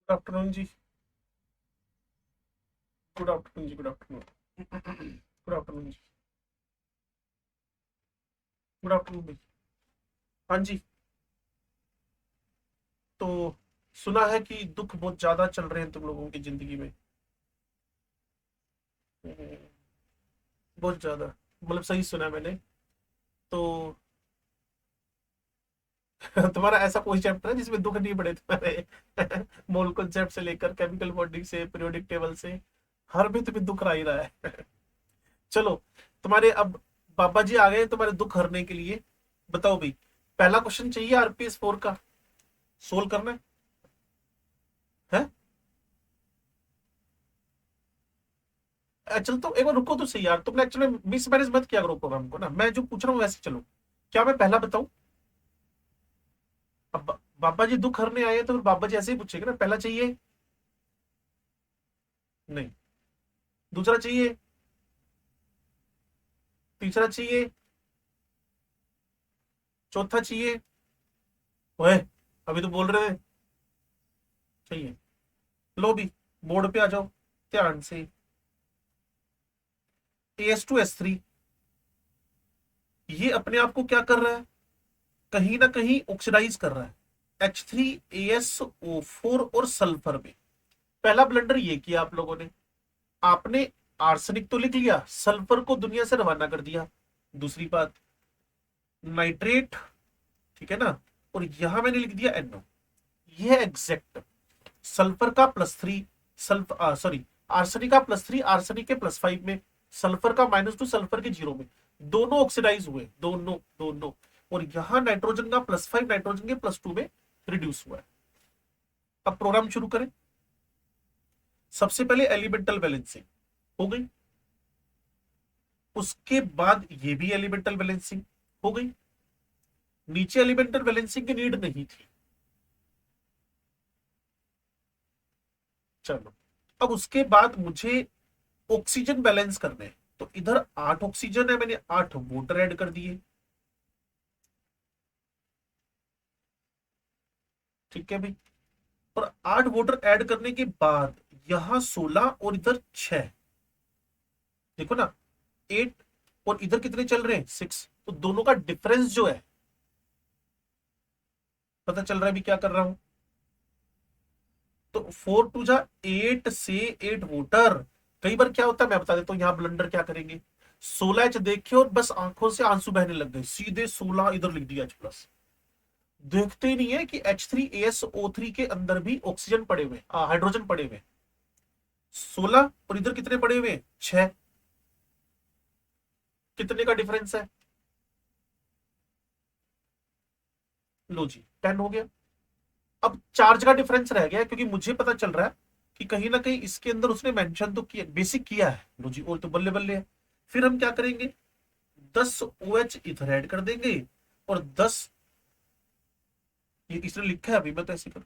Good afternoon जी। Good afternoon जी। Good afternoon. Good afternoon जी। गुड आफ्टरनून भाई। हाँ जी। तो सुना है कि दुख बहुत ज्यादा चल रहे हैं तुम लोगों की जिंदगी में। हम्म, बहुत ज्यादा। मतलब सही सुना मैंने। तो तुम्हारा ऐसा कोई चैप्टर है जिसमें दुख नहीं पड़े तुम्हारे? मोल कॉन्सेप्ट से लेकर केमिकल बॉन्डिंग से पीरियोडिक टेबल से हर में तुम्हें दुख आ ही रहा है। चलो, तुम्हारे अब बाबा जी आ गए हैं तुम्हारे दुख हरने के लिए। बताओ भाई, पहला क्वेश्चन चाहिए आरपीएस 4 का। सोल्व करना है। चल तो एक बार रुको तो सही यार, तुमने एक्चुअली मिस मैनेज मत किया करो प्रोग्राम को ना, मैं जो पूछ रहा हूँ वैसे चलो। क्या मैं पहला बताऊं? अब बाबा जी दुख हरने आए हैं तो फिर बाबा जी ऐसे ही पूछेंगे ना, पहला चाहिए? नहीं। दूसरा चाहिए? तीसरा चाहिए? चौथा चाहिए? ओए, अभी तो बोल रहे थे चाहिए। लो भी, बोर्ड पे आ जाओ ध्यान से। AS2S3 ये अपने आप को क्या कर रहा है? कहीं ना कहीं ऑक्सीडाइज कर रहा है H3ASO4 और सल्फर में। पहला ब्लंडर ये किया आप लोगों ने। आपने आर्सेनिक तो लिख लिया, सल्फर को दुनिया से रवाना कर दिया। दूसरी बात, नाइट्रेट, ठीक है ना, और यहां मैंने लिख दिया NO। ये है एग्जैक्ट सल्फर का +3, सल्फर सॉरी, आर्सेनिक का +3 आर्सेनिक के +5 में, सल्फर का -2 सल्फर के 0 में। दोनों ऑक्सीडाइज हुए, दोनों दोनों। और यहां नाइट्रोजन का +5 नाइट्रोजन के +2 में रिड्यूस हुआ है। अब प्रोग्राम शुरू करें। सबसे पहले एलिमेंटल बैलेंसिंग हो गई, उसके बाद ये भी एलिमेंटल बैलेंसिंग हो गई। नीचे एलिमेंटल बैलेंसिंग की नीड नहीं थी। चलो, अब उसके बाद मुझे ऑक्सीजन बैलेंस करने हैं। तो इधर 8 ऑक्सीजन है, मैंने 8 वोटर ऐड कर दिए। ठीक है भाई। और 8 वोटर ऐड करने के बाद यहां 16 और इधर 6। देखो ना, 8 और इधर कितने चल रहे हैं? 6। तो दोनों का डिफरेंस जो है, पता चल रहा है भी क्या कर रहा हूं। तो 4 टू जा 8 से 8 वोटर। कई बार क्या होता है मैं बता देता हूँ, यहां ब्लंडर क्या करेंगे। 16H देखे और बस आंखों से आंसू बहने लग गए, सीधे 16 इधर लिख दिया H+। देखते ही नहीं है कि H3ASO3 के अंदर भी ऑक्सीजन पड़े हुए, हाइड्रोजन पड़े हुए। 16 और इधर कितने पड़े हुए? 6। कितने का डिफरेंस है? लो जी, 10 हो गया। अब चार्ज का डिफरेंस रह गया, क्योंकि मुझे पता चल रहा है कि कहीं ना कहीं इसके अंदर उसने मेंशन तो किया, बेसिक किया है। लो जी, और तो बल्ले बल्ले है। फिर हम क्या करेंगे, 10 OH इधर ऐड कर देंगे, और 10, ये इसने लिखा है, अभी मैं तो ऐसे कर,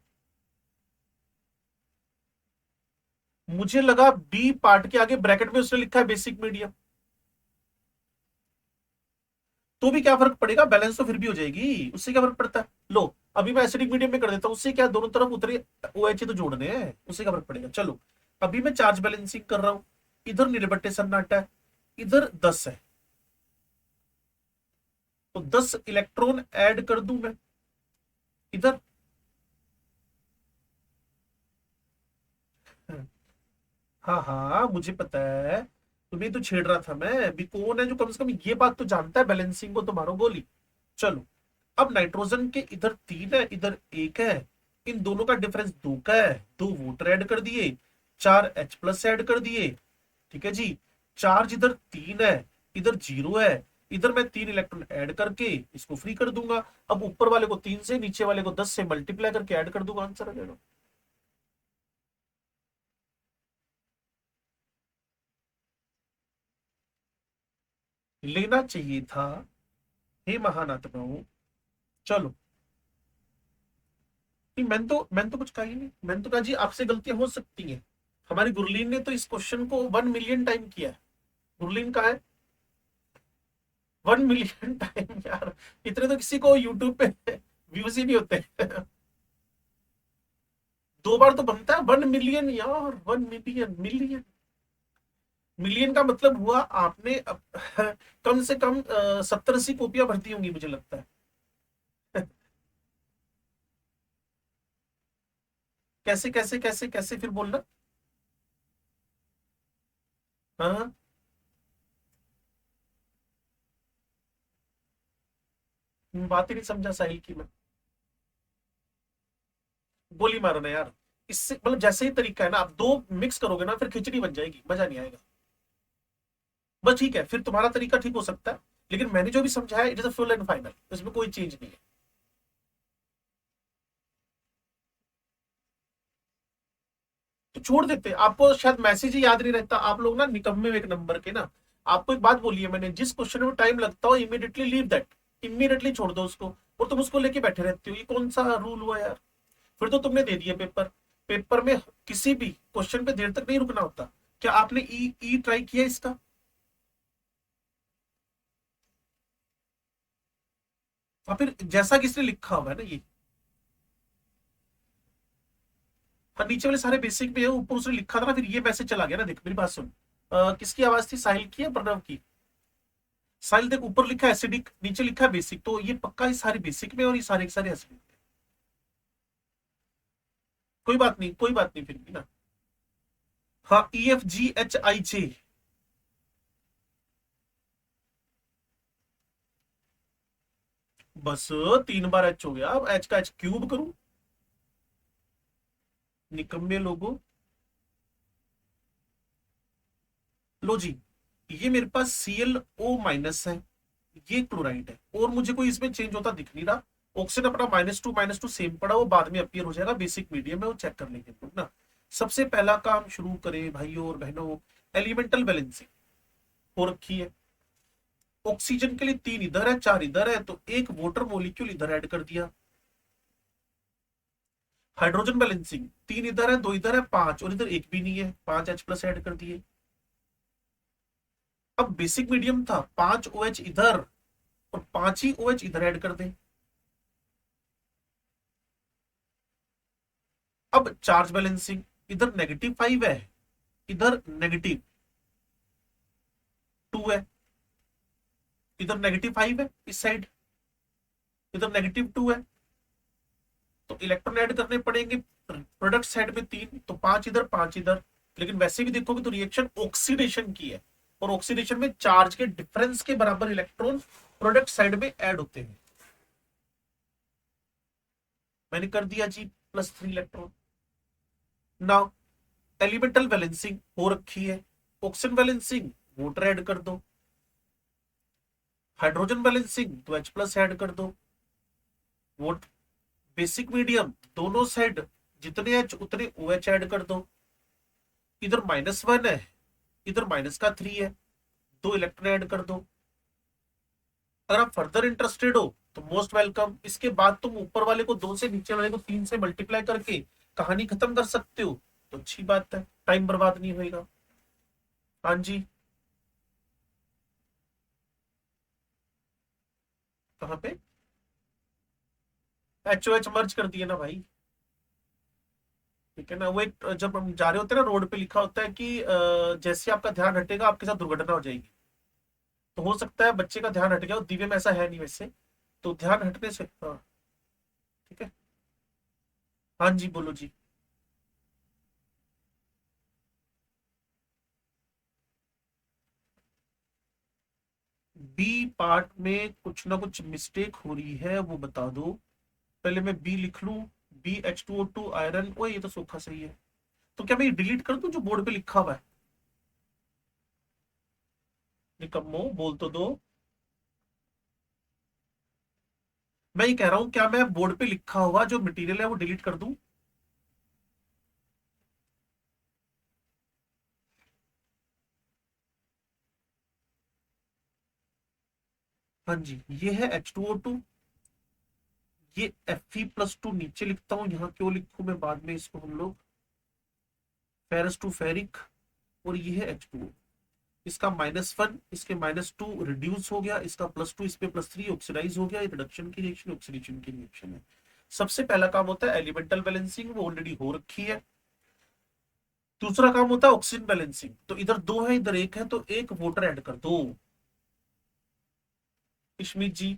मुझे लगा बी पार्ट के आगे ब्रैकेट में उसने लिखा है बेसिक मीडियम। तो भी क्या फर्क पड़ेगा, बैलेंस तो फिर भी हो जाएगी, उससे क्या फर्क पड़ता है। लो, अभी मैं एसिडिक मीडियम में कर देता हूं, उससे क्या, दोनों तरफ उतरे OH तो जोड़ने हैं, उससे क्या फर्क पड़ेगा। चलो, अभी मैं चार्ज बैलेंसिंग कर रहा हूं। इधर निरबट्टे सन्नाटा है, इधर 10 है। तो 10 इलेक्ट्रॉन ऐड कर दूं मैं इधर। हाँ हाँ, मुझे पता है। तुम्हें तो छेड़ रहा था मैं, अभी कौन है जो कम से कम ये बात तो जानता है बैलेंसिंग को, तुम्हारो गोली। चलो, अब नाइट्रोजन के इधर 3 है, इधर 1 है। इन दोनों का डिफरेंस 2 का है, 2 वोटर ऐड कर दिए, 4H+ ऐड कर दिए। ठीक है जी। चार्ज इधर 3 है, इधर 0 है। इधर मैं 3 इलेक्ट्रॉन ऐड करके इसको फ्री कर दूंगा। अब ऊपर वाले को 3 से, नीचे वाले को 10 से मल्टीप्लाई करके ऐड कर दूंगा, आंसर आ जाएगा। लेना चाहिए था। हे महान आत्माओं। चलो, नहीं, मैंने तो कुछ कहा ही नहीं। मैंने तो कहा जी आपसे गलतियां हो सकती हैं। हमारी गुरलीन ने तो इस क्वेश्चन को 1 मिलियन टाइम किया है। गुरलीन का है 1 मिलियन टाइम यार। इतने तो किसी को यूट्यूब पे व्यूज ही नहीं होते। दो बार तो बनता है 1 मिलियन यार, 1 मिलियन, मिलियन। मिलियन का मतलब हुआ आपने कम से कम 70-80 कॉपियां भरती होंगी मुझे लगता है। कैसे कैसे कैसे कैसे फिर बोलना। हाँ, बात ही नहीं समझा साहिल की मैं। गोली मारो ना यार। इससे मतलब जैसे ही तरीका है ना, आप दो मिक्स करोगे ना फिर खिचड़ी बन जाएगी, मजा नहीं आएगा। बस ठीक है, फिर तुम्हारा तरीका ठीक हो सकता है, लेकिन मैंने जो भी समझाया it is a full and final, इसमें कोई चेंज नहीं है। तो छोड़ देते, आपको शायद मैसेज ही याद नहीं रहता, आप लोग ना निकम्मे हो एक नंबर के ना। आपको एक बात बोली है मैंने, जिस क्वेश्चन में टाइम लगता हो इमीडिएटली लीव दैट, इमीडिएटली छोड़ दो उसको, और तुम उसको लेके बैठे रहते हो, ये कौन सा रूल हुआ यार। फिर तो तुमने दे दिया पेपर, पेपर में किसी भी क्वेश्चन पे देर तक नहीं रुकना होता। क्या आपने ई ई ट्राई किया इसका? और फिर जैसा कि इसने लिखा हुआ है ना ये, हाँ नीचे वाले सारे बेसिक में है, ऊपर उसने लिखा था ना, फिर ये मैसेज चला गया ना, देख मेरी बात सुन। किसकी आवाज थी, साहिल की या प्रणव की? साहिल देख, ऊपर लिखा है एसिडिक, नीचे लिखा है बेसिक, तो ये पक्का ही सारे बेसिक में और ये सारे के सारे एसिडिक। कोई बात नहीं, कोई बात नहीं, फिर भी ना। हाँ, EFGHIJ। बस 3 बार एच हो गया, अब एच का एच क्यूब करूं? निकम्मे लोगो। लो जी, ये मेरे पास ClO- है, ये क्लोराइड है, और मुझे कोई इसमें चेंज होता दिख नहीं रहा। ऑक्सीजन अपना -2 सेम पड़ा, वो बाद में अपीयर हो जाएगा, बेसिक मीडियम है, वो चेक कर लेंगे हम लोग ना। सबसे पहला काम शुरू करें भाइयों और बहनों, एलिमेंटल बैलेंसिंग हो रखी है। ऑक्सीजन के लिए 3 इधर है, 4 इधर है, तो एक वाटर मॉलिक्यूल इधर ऐड कर दिया। हाइड्रोजन बैलेंसिंग, 3 इधर है, 2 इधर है, 5, और इधर एक भी नहीं है, 5H+ ऐड कर दिए। अब बेसिक मीडियम था, 5 OH इधर और 5 ही OH इधर ऐड कर दें। अब चार्ज बैलेंसिंग, इधर -5 है, इधर -2 है, इधर -5 है इस साइड, इधर -2 है, तो इलेक्ट्रॉन ऐड करने पड़ेंगे प्रोडक्ट साइड में 3, तो 5 इधर 5 इधर। लेकिन वैसे भी देखोगे तो रिएक्शन ऑक्सीडेशन की है, और ऑक्सीडेशन में चार्ज के डिफरेंस के बराबर इलेक्ट्रॉन प्रोडक्ट साइड में ऐड होते हैं। मैंने कर दिया जी, +3 इलेक्ट्रॉन। नाउ एलिमेंटल बैलेंसिंग हो रखी है, ऑक्सीजन बैलेंसिंग वाटर ऐड कर दो, हाइड्रोजन बैलेंसिंग तो H+ ऐड कर दो, वो बेसिक मीडियम दोनों साइड जितने H उतने OH ऐड कर दो। इधर -1 है, इधर -3 है, 2 इलेक्ट्रॉन ऐड कर दो। अगर आप फर्दर इंटरेस्टेड हो तो मोस्ट वेलकम, इसके बाद तुम ऊपर वाले को 2 से, नीचे वाले को 3 से मल्टीप्लाई करके कहानी खत्म कर सकते हो, तो अच्छी बात है, टाइम बर्बाद नहीं होएगा। हाँ जी। कहाँ पे? HOH मर्ज कर दिए ना भाई। ठीक है ना, वो एक जब हम जा रहे होते हैं ना रोड पे लिखा होता है कि जैसे आपका ध्यान हटेगा आपके साथ दुर्घटना हो जाएगी। तो हो सकता है बच्चे का ध्यान हट गया, और दिव्य में ऐसा है नहीं वैसे, तो ध्यान हटने से हाँ। ठीक है। हाँ जी, बोलो जी। बी पार्ट में कुछ ना कुछ मिस्टेक हो रही है, वो बता दो। पहले मैं बी लिख लूं, BH2O2 आयरन, ओ ये तो सूखा सही है। तो क्या मैं ये डिलीट कर दूं जो बोर्ड पे लिखा हुआ है? निकम्मो, बोल तो दो। मैं ये कह रहा हूं, क्या मैं बोर्ड पे लिखा हुआ जो मटेरियल है वो डिलीट कर दूं? हाँ जी, ये है H2O2, ये Fe+2 नीचे लिखता हूँ, यहाँ क्यों लिखूं मैं बाद में इसको हम लोग, फेरस टू फेरिक, और ये है H2O। इसका -1, इसके -2 रिड्यूस हो गया, इसका +2, इस पे +3 ऑक्सीडाइज हो गया, ये रिडक्शन की रिएक्शन, ऑक्सीडेशन की रिएक्शन है। सबसे पहला काम होता है एलिमेंटल बैलेंसिंग, वो ऑलरेडी हो रखी है। दूसरा काम होता है ऑक्सीजन बैलेंसिंग, तो इधर दो है इधर एक है, तो एक वोटर ऐड कर दो इशमीत जी।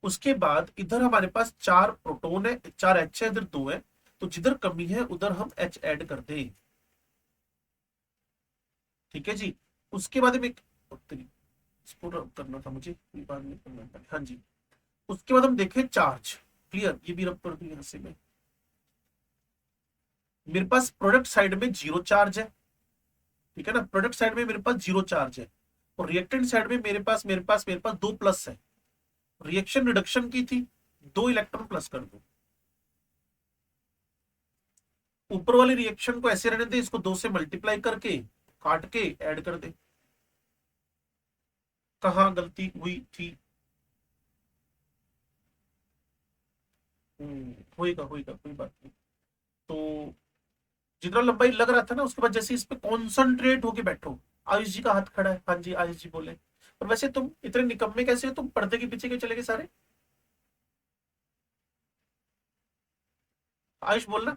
उसके बाद इधर हमारे पास 4 प्रोटॉन है, 4 H है, इधर 2 है, तो जिधर कमी है उधर हम H ऐड कर दें। ठीक है जी। उसके बाद में इसको रब करना था मुझे, कोई बात नहीं करना था। हाँ जी। उसके बाद हम देखें चार्ज। क्लियर, ये भी रब कर दूं यहां से मैं। मेरे पास प्रोडक्ट साइड में 0 चार्ज है, ठीक है ना, प्रोडक्ट साइड में मेरे पास 0 चार्ज है, और रिएक्टेंट साइड में मेरे पास 2 प्लस है। रिएक्शन रिडक्शन की थी, 2 इलेक्ट्रॉन प्लस कर दो। ऊपर वाली रिएक्शन को ऐसे रहने दे, इसको 2 से मल्टीप्लाई करके काट के ऐड कर दे। कहां गलती हुई थी? होएगा होएगा, कोई बात नहीं। तो जितना लंबाई लग रहा था ना, उसके बाद जैसे इस पे कॉन्सेंट्रेट होके बैठो। आयुष जी का हाथ खड़ा है, हाँ जी आयुष जी बोले। और वैसे तुम इतने निकम्मे कैसे हो, तुम पर्दे के पीछे क्यों चले गए सारे? आयुष बोलना।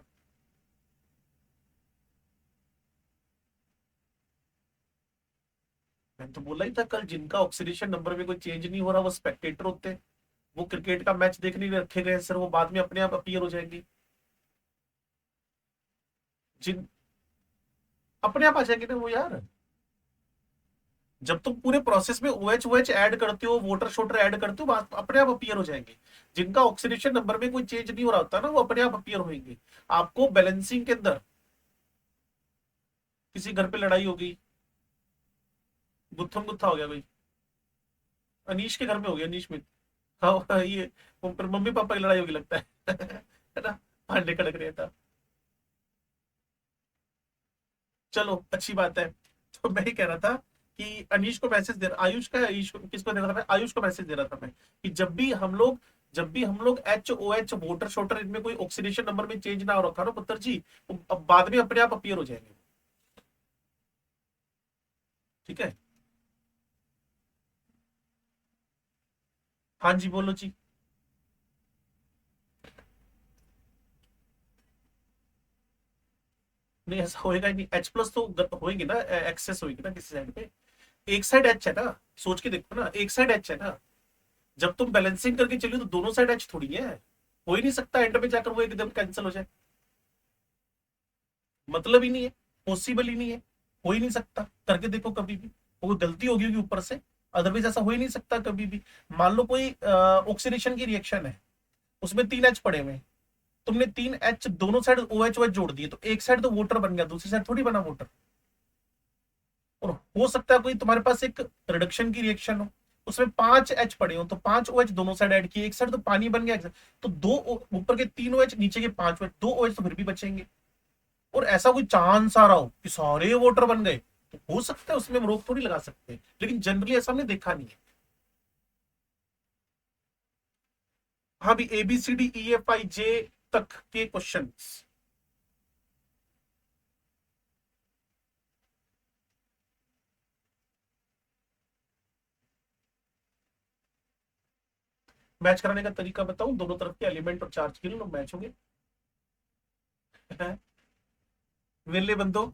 मैं तो बोला ही था कल, जिनका ऑक्सीडेशन नंबर में कोई चेंज नहीं हो रहा वो स्पेक्टेटर होते हैं। वो क्रिकेट का मैच देखने लिए रखे गए सर, वो बाद में अपने आप अपीयर हो जाएंगे। जिन अपने आप आ जाएंगे ना वो यार। जब तुम पूरे प्रोसेस में OH OH ऐड करते हो, वाटर शोटर ऐड करते हो, अपने आप अपीयर हो जाएंगे। जिनका ऑक्सीडेशन नंबर में कोई चेंज नहीं हो रहा होता ना, वो अपने आप अपीयर होंगे। आपको बैलेंसिंग के अंदर किसी घर पे लड़ाई हो गई, गुत्थम गुत्था हो गया भाई। अनीश के घर में हो गया, अनीश में। हाँ हाँ, ये मम्मी पापा की लड़ाई होगी लगता है है ना, भांडे खड़क रहे था। चलो अच्छी बात है। तो मैं ही कह रहा था कि अनीश को मैसेज दे रहा, आयुष का, आयुष को किसको दे रहा था मैं, आयुष को मैसेज दे रहा था मैं, कि जब भी हम लोग HOH वोटर शोटर इनमें कोई ऑक्सीडेशन नंबर में चेंज ना हो रखा ना पुत्र जी, तो अब बाद में अपने आप अपीयर हो जाएंगे। ठीक है। हाँ जी बोलो जी। नहीं ऐसा होएगा ही नहीं, H+ तो होएगी ना, एक्सेस होएगी ना किसी साइड पे। एक साइड H है ना, सोच के देखो ना, एक साइड H है ना। जब तुम बैलेंसिंग करके चलिए तो दोनों साइड H थोड़ी है। हो ही नहीं सकता एंड में जाकर वो एकदम कैंसिल हो जाए। मतलब ही नहीं है, पॉसिबल ही नहीं है, हो ही नहीं सकता। करके देखो कभी भी, वो गलती होगी होगी ऊपर से, अदरवाइज ऐसा हो ही नहीं सकता कभी भी। मान लो कोई ऑक्सीडेशन की रिएक्शन है, उसमें 3 H पड़े हुए हैं, तुमने 3 H दोनों साइड OH OH जोड़ दिए, तो एक साइड तो वोटर बन गया, दूसरी साइड थोड़ी बना वोटर। और हो सकता है कोई तुम्हारे पास एक रिडक्शन की रिएक्शन हो, उसमें 5 H पड़े हो, तो 5 OH दोनों साइड ऐड किए, एक साइड तो पानी बन गया, तो दो ऊपर के 3 OH, नीचे के 5 OH, 2 OH तो फिर भी बचेंगे। और ऐसा कोई चांस आ रहा हो कि सारे वोटर बन गए, तो हो सकता है, उसमें हम रोक थोड़ी लगा सकते हैं, लेकिन जनरली ऐसा हमने देखा नहीं है। हाँ भी ABCDEFIJ तक के क्वेश्चंस मैच कराने का तरीका बताऊं, दोनों तरफ के एलिमेंट और चार्ज के लिए मैच होंगे। वेले बंदो।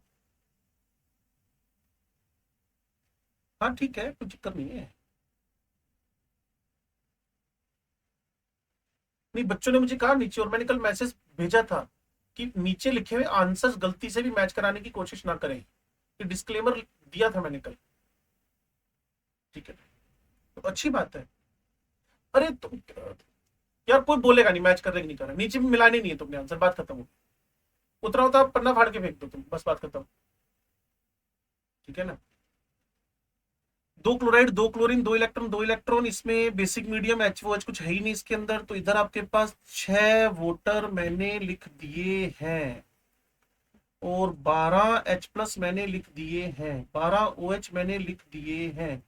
हाँ ठीक है, कुछ दिक्कत नहीं है। नहीं, बच्चों ने मुझे कहा नीचे, और मैंने कल मैसेज भेजा था कि नीचे लिखे हुए आंसर्स गलती से भी मैच कराने की कोशिश ना करें, कि डिस्क्लेमर दिया था मैंने कल। ठीक है, तो अच्छी बात है। अरे तो यार कोई बोलेगा नहीं मैच कर रहे कि नहीं कर रहे, नीचे भी मिलानी नहीं है तुमने आंसर, बात खत्म हो। उतना होता पन्ना फाड़ के फेंक दो तुम, बस बात खत्म। ठीक है ना। 2 क्लोराइड 2 क्लोरीन, 2 इलेक्ट्रॉन 2 इलेक्ट्रॉन, इसमें बेसिक मीडियम HOH कुछ है ही नहीं इसके अंदर, तो इधर आपके पास 6 वोटर मैंने लिख दिए हैं, और 12H+ मैंने लिख दिए हैं, 12 OH मैंने लिख दिए हैं।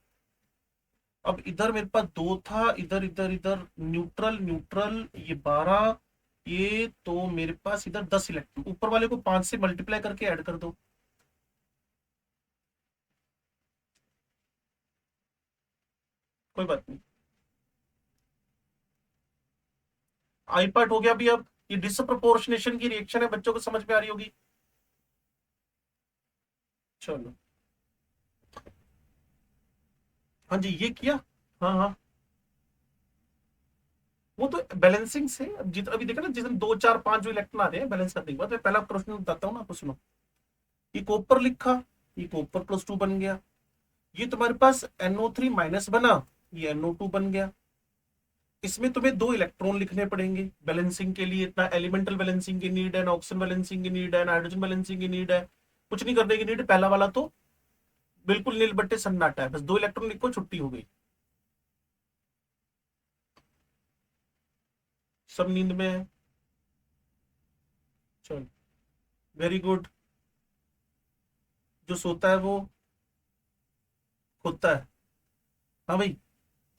अब इधर मेरे पास 2 था, इधर इधर इधर न्यूट्रल न्यूट्रल, ये 12, ये तो मेरे पास इधर 10 इलेक्ट्रॉन, ऊपर वाले को 5 से मल्टीप्लाई करके ऐड कर दो। कोई बात नहीं। आई पार्ट हो गया भी। अब ये डिसप्रपोर्शनेशन की रिएक्शन है, बच्चों को समझ में आ रही होगी। चलो, हाँ जी, ये किया। हाँ हाँ, वो तो बैलेंसिंग से अब अभी देखा ना, जिस दिन 2 4 5 जो इलेक्ट्रॉन आ रहे हैं बैलेंस करने के बाद, मैं पहला प्रश्न बताता हूँ ना आपको, सुनो। ये कॉपर लिखा, ये कॉपर +2 बन गया। ये तुम्हारे पास NO3 माइनस बना, ये NO2 बन गया। इसमें तुम्हें 2 इलेक्ट्रॉन लिखने पड़ेंगे बैलेंसिंग के लिए। इतना एलिमेंटल बैलेंसिंग की नीड है ना, ऑक्सीजन बैलेंसिंग की नीड है ना, हाइड्रोजन बैलेंसिंग की नीड है, कुछ नहीं करने की नीड। पहला वाला तो बिल्कुल नील बट्टे सन्नाटा है, बस 2 इलेक्ट्रॉन लिखो, छुट्टी हो गई। सब नींद में है। चलो, वेरी गुड। जो सोता है वो खोता है। हाँ भाई,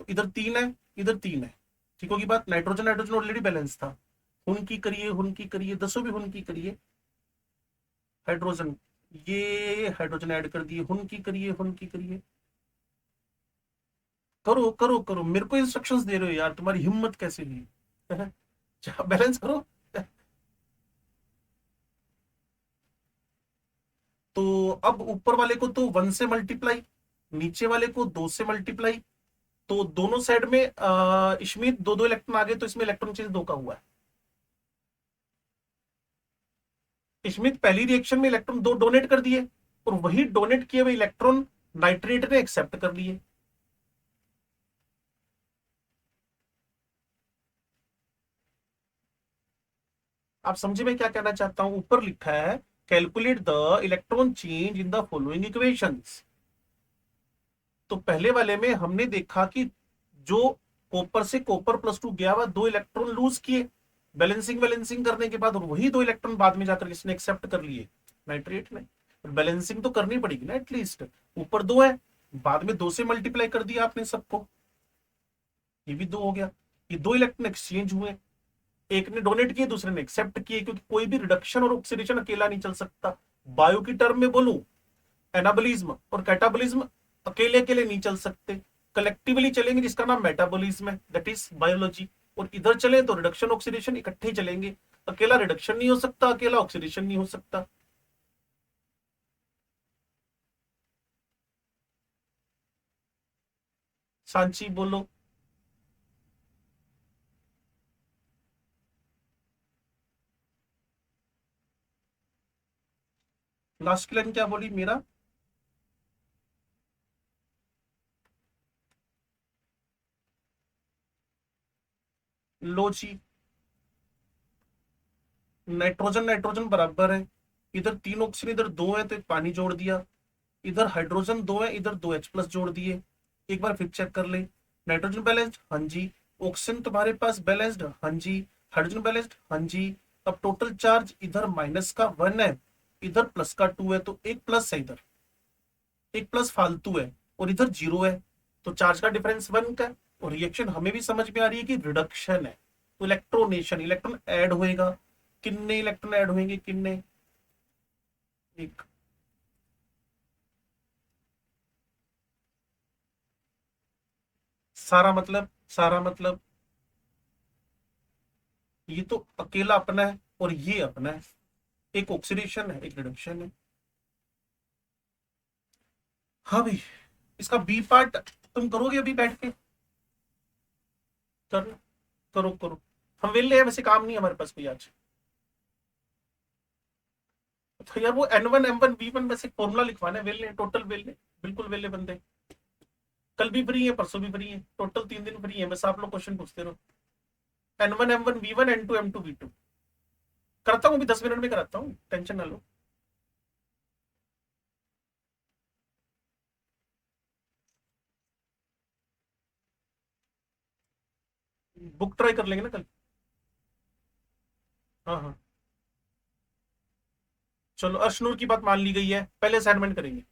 तो इधर 3 है, इधर 3 है। ठीक होगी बात। नाइट्रोजन नाइट्रोजन ऑलरेडी बैलेंस था। हुन की करिए, हुन की करिए, दसों भी हुन की करिए। हाइड्रोजन, ये हाइड्रोजन ऐड कर दिए, हुन की करिए, हुन की करिए। करो करो करो, मेरे को इंस्ट्रक्शंस दे रहे हो यार, तुम्हारी हिम्मत कैसे हुई? बैलेंस करो। तो अब ऊपर वाले को तो 1 से मल्टीप्लाई, नीचे वाले को 2 से मल्टीप्लाई। तो दोनों साइड में इसमें 2 2 इलेक्ट्रॉन आ गए, तो इसमें इलेक्ट्रॉन चेंज 2 का हुआ है। इसमें पहली रिएक्शन में इलेक्ट्रॉन 2 डोनेट कर दिए, और वही डोनेट किए हुए इलेक्ट्रॉन नाइट्रेट ने एक्सेप्ट कर लिए। आप समझे मैं क्या कहना चाहता हूं? ऊपर लिखा है calculate the electron change in the following equations. तो पहले वाले में हमने देखा कि जो कॉपर से कॉपर +2 गया हुआ, 2 इलेक्ट्रॉन लूज किए बैलेंसिंग बैलेंसिंग करने के बाद, और वही 2 इलेक्ट्रॉन बाद में जाकर इसने एक्सेप्ट कर लिए नाइट्रेट ने। बैलेंसिंग तो करनी पड़ेगी ना एटलीस्ट। ऊपर 2 है, बाद में 2 से मल्टीप्लाई कर दिया आपने सबको, ये भी 2 हो गया। ये 2 इलेक्ट्रॉन एक्सचेंज हुए, एक ने डोनेट किए, दूसरे ने एक्सेप्ट किए, क्योंकि कोई भी रिडक्शन और ऑक्सीडेशन अकेला नहीं चल सकता। बायो की टर्म में बोलूं, एनाबोलिज्म और कैटाबोलिज्म अकेले अकेले नहीं चल सकते, कलेक्टिवली चलेंगे, जिसका नाम मेटाबॉलिज्म है, दैट इज बायोलॉजी। और इधर चले तो रिडक्शन ऑक्सीडेशन इकट्ठे ही चलेंगे। अकेला रिडक्शन नहीं हो सकता, अकेला ऑक्सीडेशन नहीं हो सकता। सांची बोलो। लास्ट की लाइन क्या बोली मेरा? लो जी, नाइट्रोजन नाइट्रोजन बराबर है। इधर 3 ऑक्सीजन, इधर 2 है, तो एक पानी जोड़ दिया। इधर हाइड्रोजन 2 है, इधर 2H+ जोड़ दिए। एक बार फिर चेक कर ले। नाइट्रोजन बैलेंस्ड, हाँ जी। ऑक्सीजन तुम्हारे पास बैलेंस्ड, हाँ जी। हाइड्रोजन बैलेंस्ड, हाँ जी। अब टोटल चार्ज इधर -1 है, इधर +2 है, तो एक प्लस है इधर, एक प्लस फालतू है, और इधर 0 है। तो चार्ज का डिफरेंस 1 का है। और रिएक्शन हमें भी समझ में आ रही है कि रिडक्शन है, तो इलेक्ट्रोनेशन, इलेक्ट्रॉन ऐड होएगा। कितने इलेक्ट्रॉन ऐड होंगे, कितने? एक। सारा मतलब ये तो अकेला अपना है, और ये अपना है। एक ऑक्सीडेशन है, एक रिडक्शन है। हाँ भाई, इसका बी पार्ट तुम करोगे अभी बैठ के? कर, करो करो। हम वेले हैं वैसे, काम नहीं है हमारे पास कोई आज। तो यार वो N1 M1 V1 में से फॉर्मूला लिखवाना है, वेले टोटल वेले, बिल्कुल वेले बंदे। कल भी फ्री है, परसों भी फ्री है, टोटल 3 दिन फ्री है, बस आप लोग क्वेश्चन पूछते रहो। N1 M1 V1, N2 M2 V2। कराता हूँ, अभी 10 मिनट में कराता हूँ, टेंशन ना लो। बुक ट्राई कर लेंगे ना कल। हाँ हाँ। चलो, अर्शनूर की बात मान ली गई है, पहले असाइनमेंट करेंगे।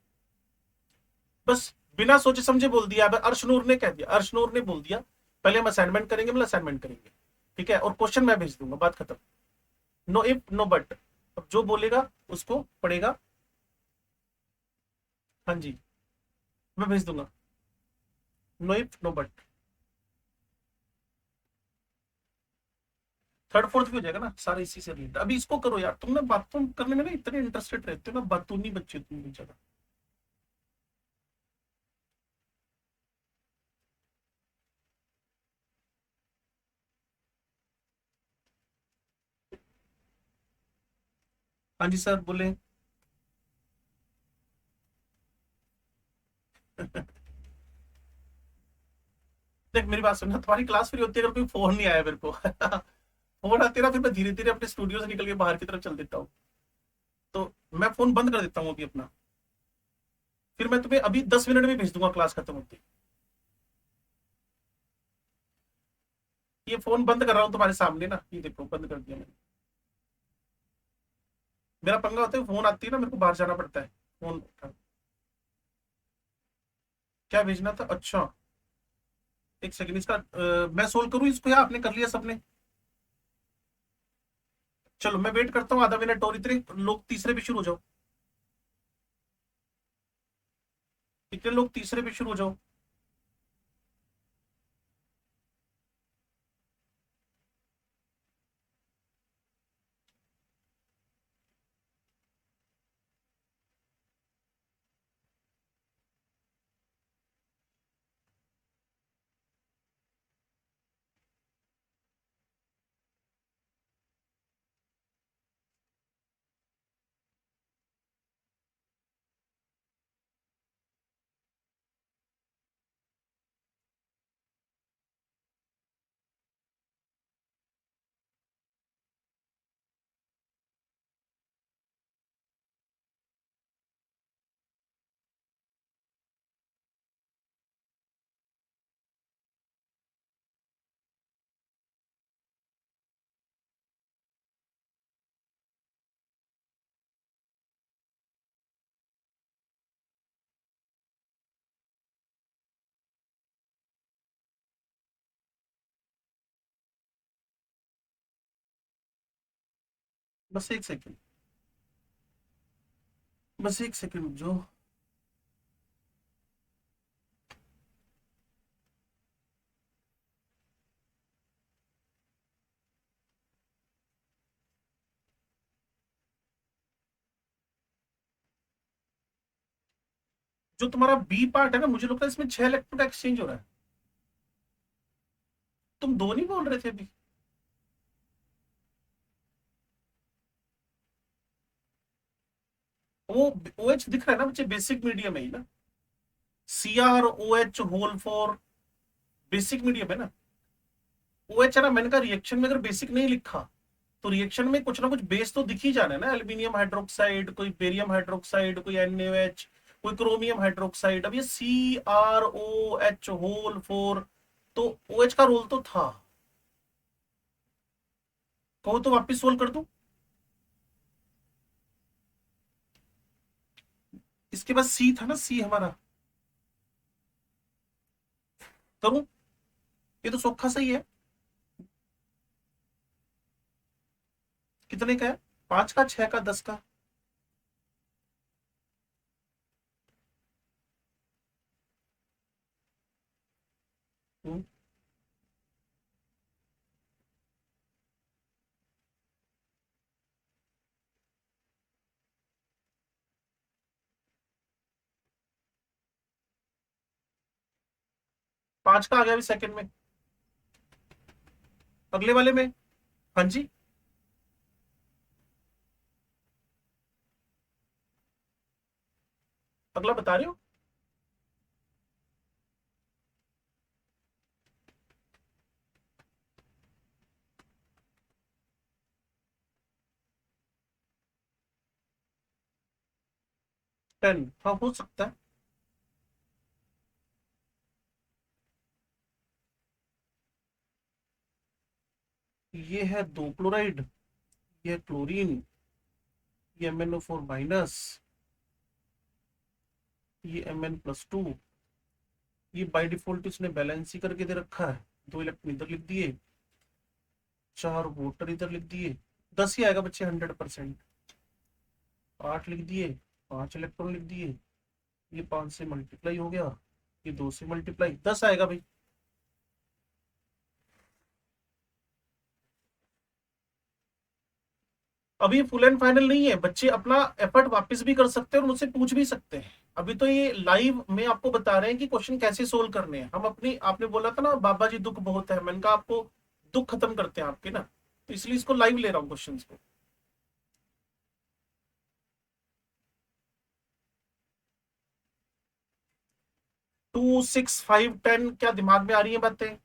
बस बिना सोचे समझे बोल दिया, अब अर्शनूर ने कह दिया, अर्शनूर ने बोल दिया पहले हम असाइनमेंट करेंगे, मतलब असाइनमेंट करेंगे। ठीक है, और क्वेश्चन मैं भेज दूंगा, बात खत्म। No if no but. अब जो बोलेगा उसको पढ़ेगा। हाँ जी, मैं भेज दूंगा। No if no but. Third fourth भी हो जाएगा ना, सारा इसी से रिलेटेड। अभी इसको करो यार, तुम ना बातूं करने में ना इतने इंटरेस्टेड रहते हो ना, बातूनी बच्चे तुम भी ज्यादा। हाँ जी सर बोले। देख मेरी बात सुनना, तुम्हारी क्लास फ्री होती है अगर कोई फोन नहीं आया मेरे को फोन आती है ना, फिर मैं धीरे धीरे अपने स्टूडियो से निकल के बाहर की तरफ चल देता हूँ। तो मैं फोन बंद कर देता हूँ अभी अपना, फिर मैं तुम्हें अभी 10 मिनट में भेज दूंगा क्लास खत्म होती। ये फोन बंद कर रहा हूँ तुम्हारे सामने ना, ये देखो बंद कर दिया मैंने। मेरा पंगा होता है, फोन आती है ना मेरे को बाहर जाना पड़ता है। फोन क्या भेजना था, अच्छा। एक सेकंड इसका मैं सोल्व करूँ इसको, या आपने कर लिया सबने? चलो मैं वेट करता हूँ आधा मिनट और, इतने लोग तीसरे पे शुरू हो जाओ। इतने लोग तीसरे पे शुरू हो जाओ। बस एक सेकंड, बस एक सेकंड जो। जो तुम्हारा बी पार्ट है ना, मुझे लगता है इसमें 6 इलेक्ट्रॉन का एक्सचेंज हो रहा है। तुम दो नहीं बोल रहे थे अभी? वो ओ एच दिख रहा है ना बच्चे, बेसिक मीडियम है ही ना। CrOH होल 4 बेसिक मीडियम है ना। ओ एच है ना, मैंने कहा रिएक्शन में अगर बेसिक नहीं लिखा तो रिएक्शन में कुछ ना कुछ बेस तो दिख ही जाना है ना, एल्यूमिनियम हाइड्रोक्साइड, कोई बेरियम हाइड्रोक्साइड, कोई NaOH, कोई क्रोमियम हाइड्रोक्साइड। अब ये CrOH होल 4, तो ओ एच का रोल तो था। कहो तो वापिस सोल्व कर दूं? इसके बाद सी था ना, सी हमारा। करूं? ये तो सोखा सही है। कितने का है? 5 का, 6 का, 10 का? 5 का आ गया अभी सेकंड में। अगले वाले में। हाँ जी। अगला बता रहे हो? 10, हाँ हो सकता है। ये है 2 क्लोराइड, ये है क्लोरीन, ये MnO4 माइनस, ये Mn+2। ये बाय डिफॉल्ट इसने बैलेंस ही करके दे रखा है। 2 इलेक्ट्रॉन इधर लिख दिए, 4 वोटर इधर लिख दिए। 10 ही आएगा बच्चे 100%। 8 लिख दिए, 5 इलेक्ट्रॉन लिख दिए। ये 5 से मल्टीप्लाई हो गया, ये 2 से मल्टीप्लाई, 10 आएगा भाई। अब ये फुल एंड फाइनल नहीं है, बच्चे अपना एफर्ट वापस भी कर सकते हैं और मुझसे पूछ भी सकते हैं। अभी तो ये लाइव में आपको बता रहे हैं कि क्वेश्चन कैसे सोल्व करने हैं। हम अपनी, आपने बोला था ना बाबा जी दुख बहुत है, मैंने कहा आपको दुख खत्म करते हैं आपके ना, तो इसलिए इसको लाइव ले रहा हूँ क्वेश्चन को। 2 6 5 10 क्या दिमाग में आ रही है बातें?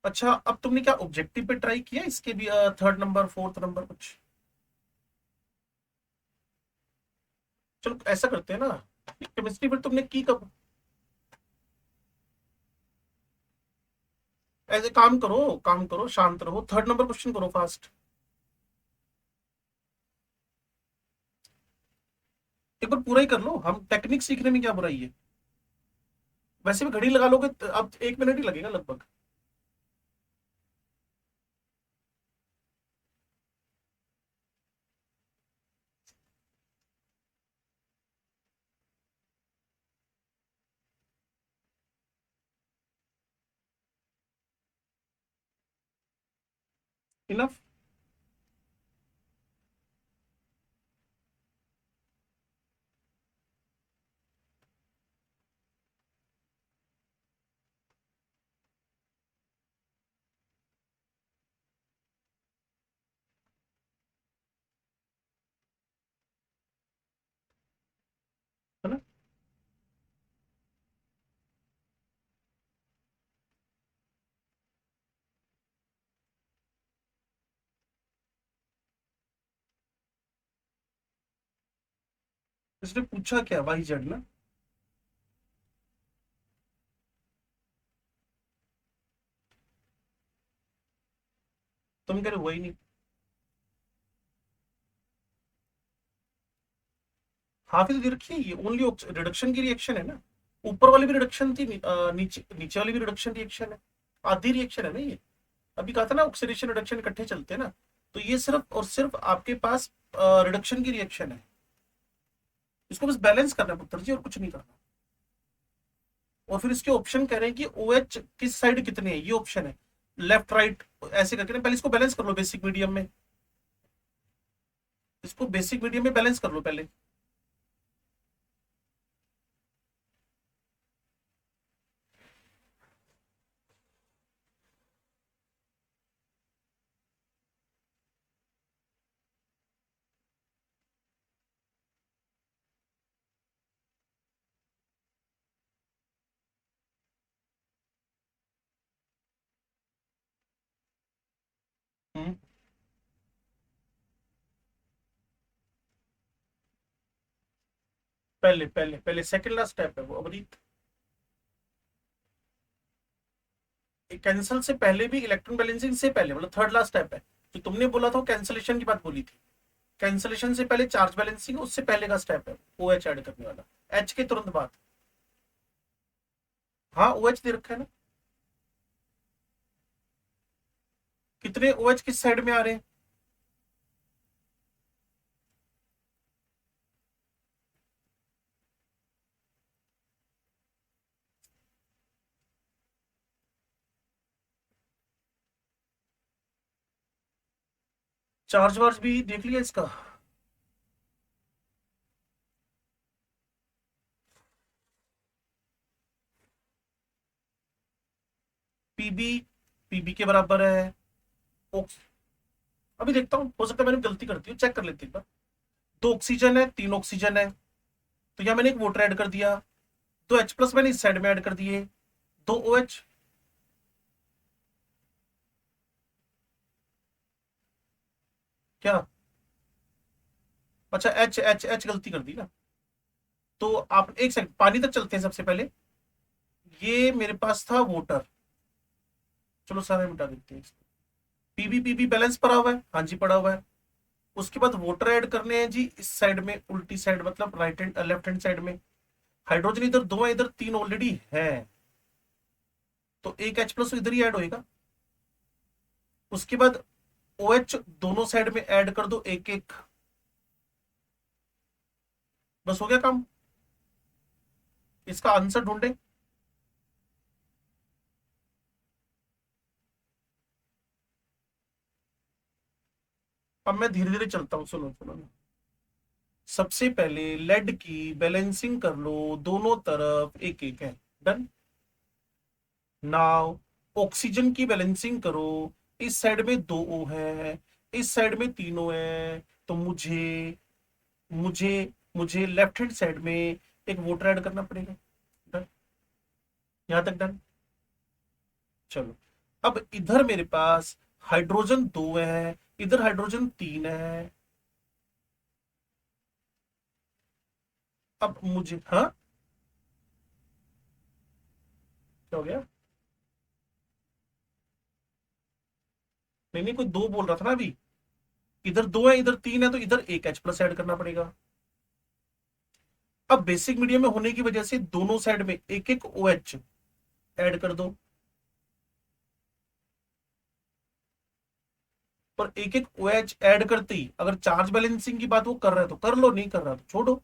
अच्छा, अब तुमने क्या ऑब्जेक्टिव पे ट्राई किया इसके भी, थर्ड नंबर फोर्थ नंबर कुछ? चलो ऐसा करते हैं ना, केमिस्ट्री फिर तुमने की कब? ऐसे काम करो, काम करो, शांत रहो, थर्ड नंबर क्वेश्चन करो फास्ट। एक बार पूरा ही कर लो, हम टेक्निक सीखने में क्या बुराई है? वैसे भी घड़ी लगा लोगे तो अब 1 मिनट ही लगेगा लगभग। इनफ। है ना? इसने पूछा क्या, वाई जेड ना? तुम कह रहे हो वही नहीं। हाफ ही तो दे रखी है, ये ओनली रिडक्शन की रिएक्शन है ना। ऊपर वाली भी रिडक्शन थी, नीचे नीचे वाली भी रिडक्शन रिएक्शन है। आधी रिएक्शन है ना ये। अभी कहा था ना ऑक्सीडेशन रिडक्शन इकट्ठे चलते हैं ना। तो ये सिर्फ और सिर्फ आपके पास रिडक्शन की रिएक्शन है। इसको बस बैलेंस करना है पुत्र जी, और कुछ नहीं करना। और फिर इसके ऑप्शन कह रहे हैं कि ओ एच किस साइड कितने हैं, ये ऑप्शन है। लेफ्ट राइट ऐसे करके ना, पहले इसको बैलेंस कर लो बेसिक मीडियम में। इसको बेसिक मीडियम में बैलेंस कर लो पहले। हम्म, पहले पहले पहले सेकंड लास्ट स्टेप है वो अभी। कैंसल से पहले भी, इलेक्ट्रॉन बैलेंसिंग से पहले, मतलब थर्ड लास्ट स्टेप है। जो तुमने बोला था कैंसलेशन की बात बोली थी। कैंसलेशन से पहले चार्ज बैलेंसिंग, उससे पहले का स्टेप है ओ एच ऐड करने वाला। एच के तुरंत बाद। हाँ ओ एच दे रखा है ना। कितने ओ एच किस साइड में आ रहे हैं? चार्ज वार्ज भी देख लिया इसका? पीबी, पीबी के बराबर है। ऑक्स- अभी देखता हूँ, हो सकता है मैंने गलती करती हूँ, चेक कर लेती हूँ एक बार। 2 ऑक्सीजन है, 3 ऑक्सीजन है। तो यहाँ मैंने एक वाटर ऐड कर दिया। 2 H+ मैंने इस साइड में ऐड कर दिए। 2 OH। क्या? अच्छा, एच एच एच गलती कर दी ना। तो आप एक सेकंड, पानी तक चलते हैं सबसे पहले। ये मेरे पास था वाटर। चलो सारा मिटा देते हैं इसको। पीबी, पीबी बैलेंस पड़ा हुआ है, हाँ जी पड़ा हुआ है। उसके बाद वाटर ऐड करने हैं जी इस साइड में, उल्टी साइड, मतलब right hand left hand side में। हाइड्रोजन इधर 2 है, इधर 3 ऑलरेडी है। तो एक H+ इधर ही ऐड होएगा। उसके बाद OH दोनों साइड में ऐड कर दो एक एक। बस हो गया काम। इसका आंसर ढूंढे। अब मैं धीरे धीरे चलता हूँ, सुनो सुनो। सबसे पहले लेड की बैलेंसिंग कर लो, दोनों तरफ एक एक है। डन। नाउ ऑक्सीजन की बैलेंसिंग करो, इस साइड में दो ओ है, इस साइड में तीनों है, तो मुझे मुझे मुझे लेफ्ट हैंड साइड में एक वोटर ऐड करना पड़ेगा। डन। यहां तक डन। चलो, अब इधर मेरे पास हाइड्रोजन दो है, इधर हाइड्रोजन तीन है। अब मुझे, हाँ क्या हो गया? नहीं नहीं, कोई दो बोल रहा था ना अभी। इधर दो है, इधर तीन है, तो इधर एक एच प्लस ऐड करना पड़ेगा। अब बेसिक मीडियम में होने की वजह से दोनों साइड में एक एक ओ एच ऐड कर दो। और एक एक ओ एच ऐड करते ही अगर चार्ज बैलेंसिंग की बात वो कर रहा है तो कर लो, नहीं कर रहा तो छोड़ो।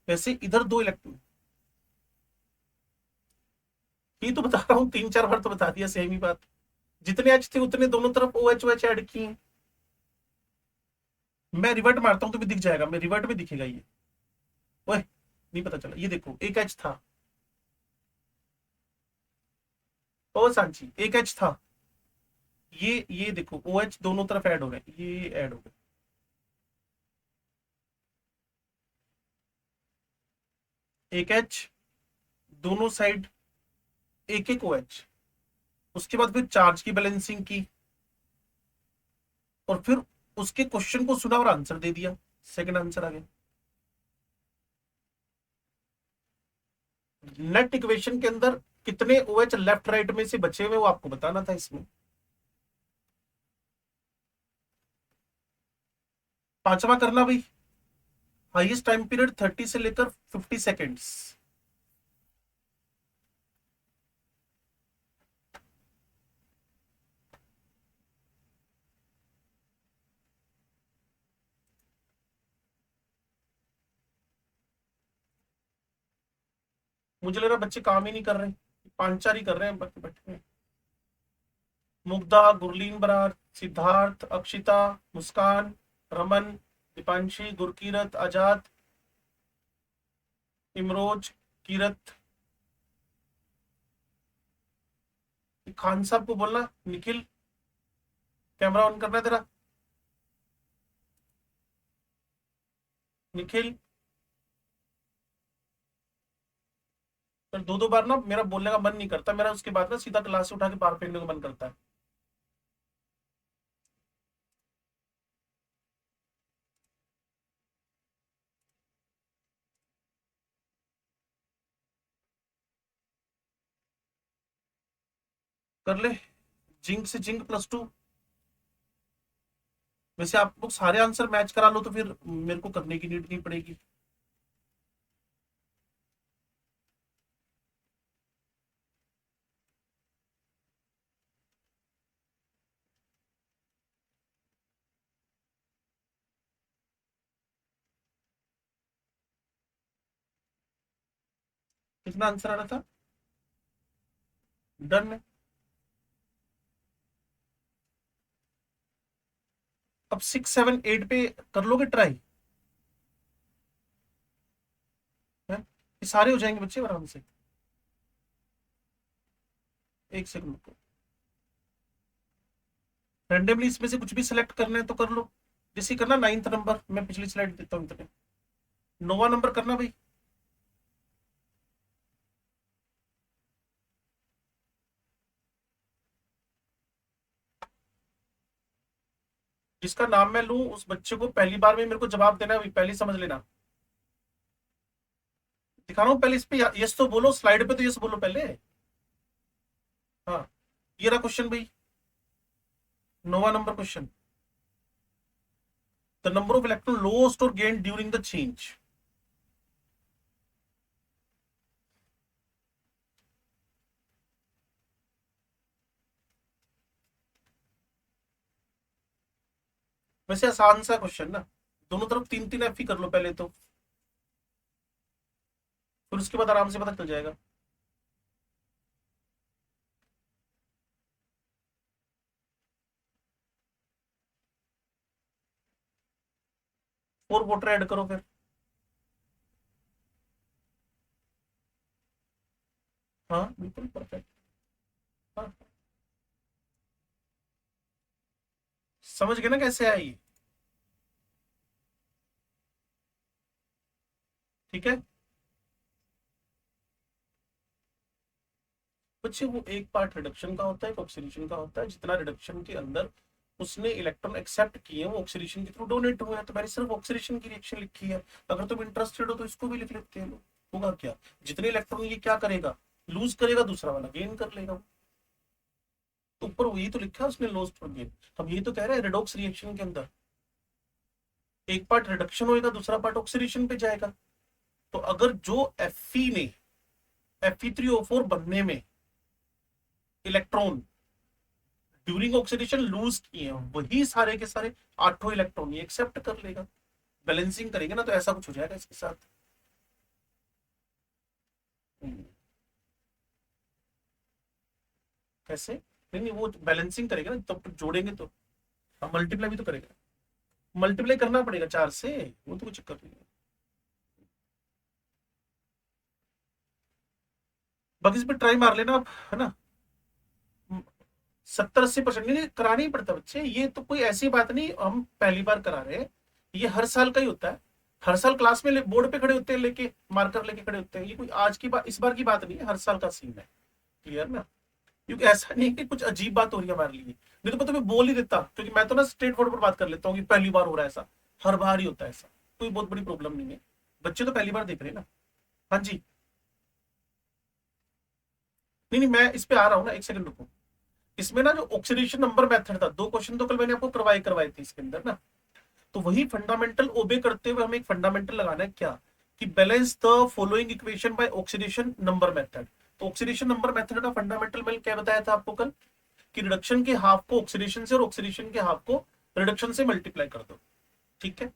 वैसे इधर दो इलेक्ट्रॉन, ये तो बता रहा हूँ, तीन चार बार तो बता दिया सेम ही बात। जितने एच थे उतने दोनों तरफ ओ एच ऐड किए। मैं रिवर्ट मारता हूँ तो भी दिख जाएगा, मैं रिवर्ट में दिखेगा ये। ओए, नहीं पता चला, ये देखो एक एच था। ओ सांची, एक एच था। ये देखो ओ एच दोनों तरफ ऐड हो गए, ये ऐड हो गए। एक एच दोनों साइड, एक एक ओ एच। उसके बाद फिर चार्ज की बैलेंसिंग की, और फिर उसके क्वेश्चन को सुना और आंसर दे दिया। सेकंड आंसर आ गया। नेट इक्वेशन के अंदर कितने ओ एच लेफ्ट राइट में से बचे हुए वो आपको बताना था इसमें। पांचवा करना भाई। हाईएस्ट टाइम पीरियड 30 से लेकर 50 सेकेंड्स। मुझे लग रहा है बच्चे काम ही नहीं कर रहे, पांच चार ही कर रहे हैं बाकी बैठे हैं। मुग्धा, गुरलीन बरार, सिद्धार्थ, अक्षिता, मुस्कान, रमन, दीपांशी, गुरकीरत, आजाद, इमरोज, कीरत। खान साहब को बोलना, निखिल कैमरा ऑन करना है तेरा। निखिल, फिर दो दो बार ना मेरा बोलने का मन नहीं करता, मेरा उसके बाद ना सीधा क्लास से उठा के बाहर फेंकने का मन करता है। कर ले। जिंक से जिंक +2। वैसे आप लोग सारे आंसर मैच करा लो तो फिर मेरे को करने की नीड नहीं पड़ेगी। कितना आंसर आ रहा था? डन। अब 6 7 8 पे कर लोगे ट्राई? है, ये सारे हो जाएंगे बच्चे आराम से। एक सेकंड रुको। रैंडमली इसमें से कुछ भी सिलेक्ट करना है तो कर लो। जैसे करना 9th नंबर, मैं पिछली स्लाइड देता हूँ इतने। 9वां नंबर करना भाई। जिसका नाम मैं लूं उस बच्चे को पहली बार में मेरे को जवाब देना है भाई, पहले समझ लेना। दिखा रहा हूँ, पहले इस पे यस तो बोलो, स्लाइड पे तो यस बोलो पहले। हाँ, ये रहा क्वेश्चन भाई। 9वां number question. The number of electron lost और गेन ड्यूरिंग द चेंज। वैसे आसान सा क्वेश्चन ना। दोनों तरफ तीन तीन एफ ही कर लो पहले तो, फिर उसके बाद आराम से पता चल जाएगा। 4 वोटर ऐड करो फिर। हाँ बिल्कुल परफेक्ट। हाँ, समझ गए ना कैसे आई? ठीक है बच्चे, वो एक पार्ट रिडक्शन का होता है, एक ऑक्सीडेशन का होता है। जितना रिडक्शन के अंदर उसने इलेक्ट्रॉन एक्सेप्ट किए हैं वो ऑक्सीडेशन के थ्रू डोनेट हुए हैं, तो मैंने सिर्फ ऑक्सीडेशन की रिएक्शन लिखी है। अगर तुम इंटरेस्टेड हो तो इसको भी लिख लेते हैं लोग। होगा क्या, जितने इलेक्ट्रॉन ये क्या करेगा, लूज करेगा, दूसरा वाला गेन कर लेगा। तो ऊपर वही तो लिखा है उसने, लॉस फॉर गेन। हम ये तो कह रहे हैं रिडॉक्स रिएक्शन के अंदर एक पार्ट रिडक्शन होएगा, दूसरा पार्ट ऑक्सीडेशन पे जाएगा। तो अगर जो Fe ने Fe3O4 बनने में इलेक्ट्रॉन ड्यूरिंग ऑक्सीडेशन लूज किए हैं, वही सारे के सारे 8 इलेक्ट्रॉन ये एक्सेप्ट कर लेगा। बैलेंसिंग करेंगे ना तो ऐसा कुछ हो जाएगा इसके साथ। कैसे? नहीं नहीं, वो बैलेंसिंग करेगा ना तब तो जोड़ेंगे तो। हम मल्टीप्लाई भी तो करेगा, मल्टीप्लाई करना पड़ेगा 4 से, वो तो कुछ चक्कर नहीं है। बाकी इस पे ट्राई मार लेना आप, है ना। 70-80% नहीं कराना ही पड़ता बच्चे, ये तो कोई ऐसी बात नहीं हम पहली बार करा रहे हैं। ये हर साल का ही होता है। हर साल क्लास में बोर्ड पे खड़े होते हैं, लेके मार्कर लेके खड़े होते हैं। ये कोई आज की बात, इस बार की बात नहीं है, हर साल का सीन है। क्लियर ना? क्योंकि ऐसा नहीं है कि कुछ अजीब बात हो रही है हमारे लिए, नहीं तो मैं तुम्हें बोल ही देता, क्योंकि मैं तो ना स्ट्रेट फॉरवर्ड पर बात कर लेता हूँ कि पहली बार हो रहा है ऐसा। हर बार ही होता है ऐसा, कोई बहुत बड़ी प्रॉब्लम नहीं है। बच्चे तो पहली बार देख रहे हैं ना। हाँ जी। नहीं नहीं, मैं इस पे आ रहा हूँ ना, एक सेकंड रुको। इसमें ना जो ऑक्सीडेशन नंबर मेथड था, 2 क्वेश्चन तो कल मैंने आपको करवाए करवाए थे इसके अंदर ना। तो वही फंडामेंटल ओबे करते हुए हमें एक फंडामेंटल लगाना है क्या, कि balance the following equation by oxidation number method. तो ऑक्सीडेशन नंबर मेथड का फंडामेंटल मैंने क्या बताया था आपको कल, कि रिडक्शन के हाफ को ऑक्सीडेशन से और ऑक्सीडेशन के हाफ को रिडक्शन से मल्टीप्लाई कर दो। ठीक है,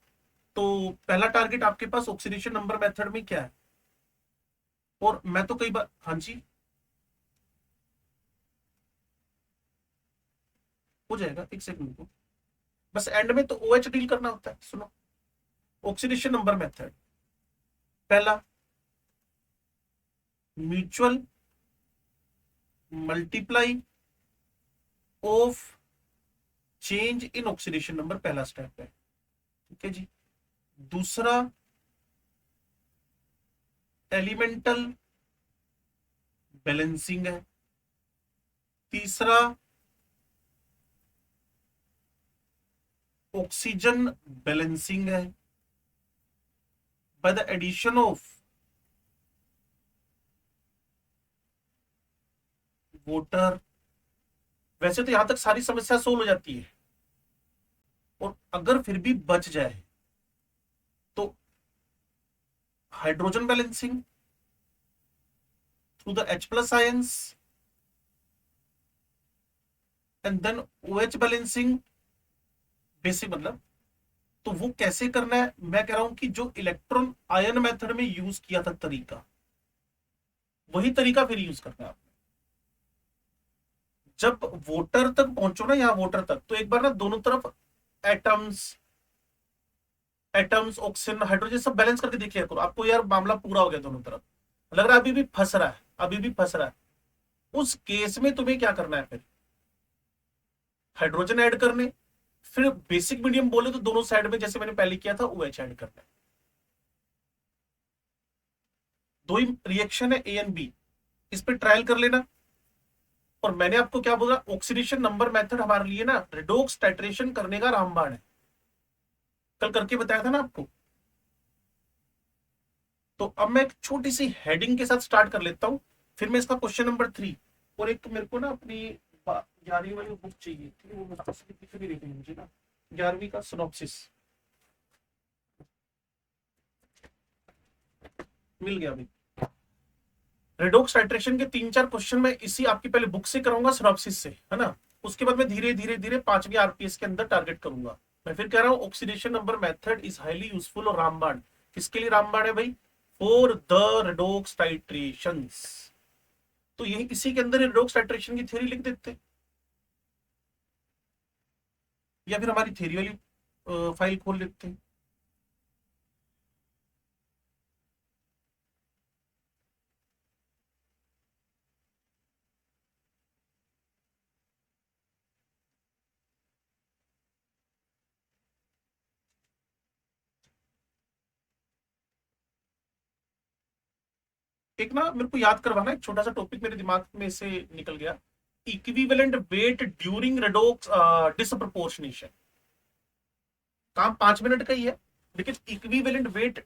तो पहला टारगेट आपके पास ऑक्सीडेशन नंबर मेथड में क्या है। और मैं तो कई बार, हाँ जी, हो जाएगा, एक सेकंड को। बस एंड में तो ओ OH डील करना होता है। सुनो, ऑक्सीडेशन नंबर मेथड, पहला mutual multiply of change in oxidation number, पहला स्टेप है। ठीक है जी। दूसरा एलिमेंटल बैलेंसिंग है। तीसरा ऑक्सीजन बैलेंसिंग है by the addition of water. वैसे तो यहां तक सारी समस्या सोल्व हो जाती है, और अगर फिर भी बच जाए तो hydrogen balancing through the H+ ions, and then OH balancing basic, मतलब। तो वो कैसे करना है, मैं कह रहा हूं कि जो इलेक्ट्रॉन आयन मेथड में यूज किया था तरीका, वही तरीका फिर यूज करना है। जब वोटर तक पहुंचो ना, यहाँ वोटर तक, तो एक बार ना दोनों तरफ एटम्स एटम्स ऑक्सीजन हाइड्रोजन सब बैलेंस करके देख लिया करो। आपको यार मामला पूरा हो गया दोनों तरफ, लग रहा है अभी भी फंस रहा है, अभी भी फंस रहा है। उस केस में तुम्हें क्या करना है फिर, हाइड्रोजन ऐड करने, फिर बेसिक मीडियम बोले तो दोनों साइड में जैसे मैंने पहले किया था OH ऐड करना है। दो ही रिएक्शन है, A और B, इस पे ट्रायल कर लेना। और मैंने आपको क्या बोला, ऑक्सीडेशन नंबर मेथड हमारे लिए ना रिडोक्स टाइट्रेशन करने का रामबाण है, कल करके बताया था ना आपको। तो अब मैं एक छोटी सी हेडिंग के साथ स्टार्ट कर लेता हूं, फिर मैं इसका क्वेश्चन नंबर 3, और एक तो मेरे को ना अपनी 11वीं वाली बुक चाहिए थी, वो मुझे भी देखनी है मुझे ना, 11वीं का सिनॉप्सिस मिल गया अभी। रेडोक्स टाइट्रेशन के 3-4 क्वेश्चन मैं इसी आपकी पहले बुक से कराऊंगा, सिनॉप्सिस से, है ना। उसके बाद मैं धीरे धीरे धीरे 5वीं RPS के अंदर टारगेट करूंगा। मैं फिर कह रहा हूं oxidation number method is highly useful, और रामबाण किसके लिए रामबाण है भाई, फॉर द रेडोक्स टाइट्रेशंस। तो यही इसी के अंदर रेडोक्स टाइट्रेशन की थ्योरी लिख देते, या फिर हमारी थ्योरी वाली फाइल खोल लेते हैं। एक ना मेरे को याद करवाना, एक छोटा सा टॉपिक मेरे दिमाग में से निकल गया, equivalent weight during redox disproportionation. काम 5 मिनट का ही है, लेकिन इक्विवेलेंट वेट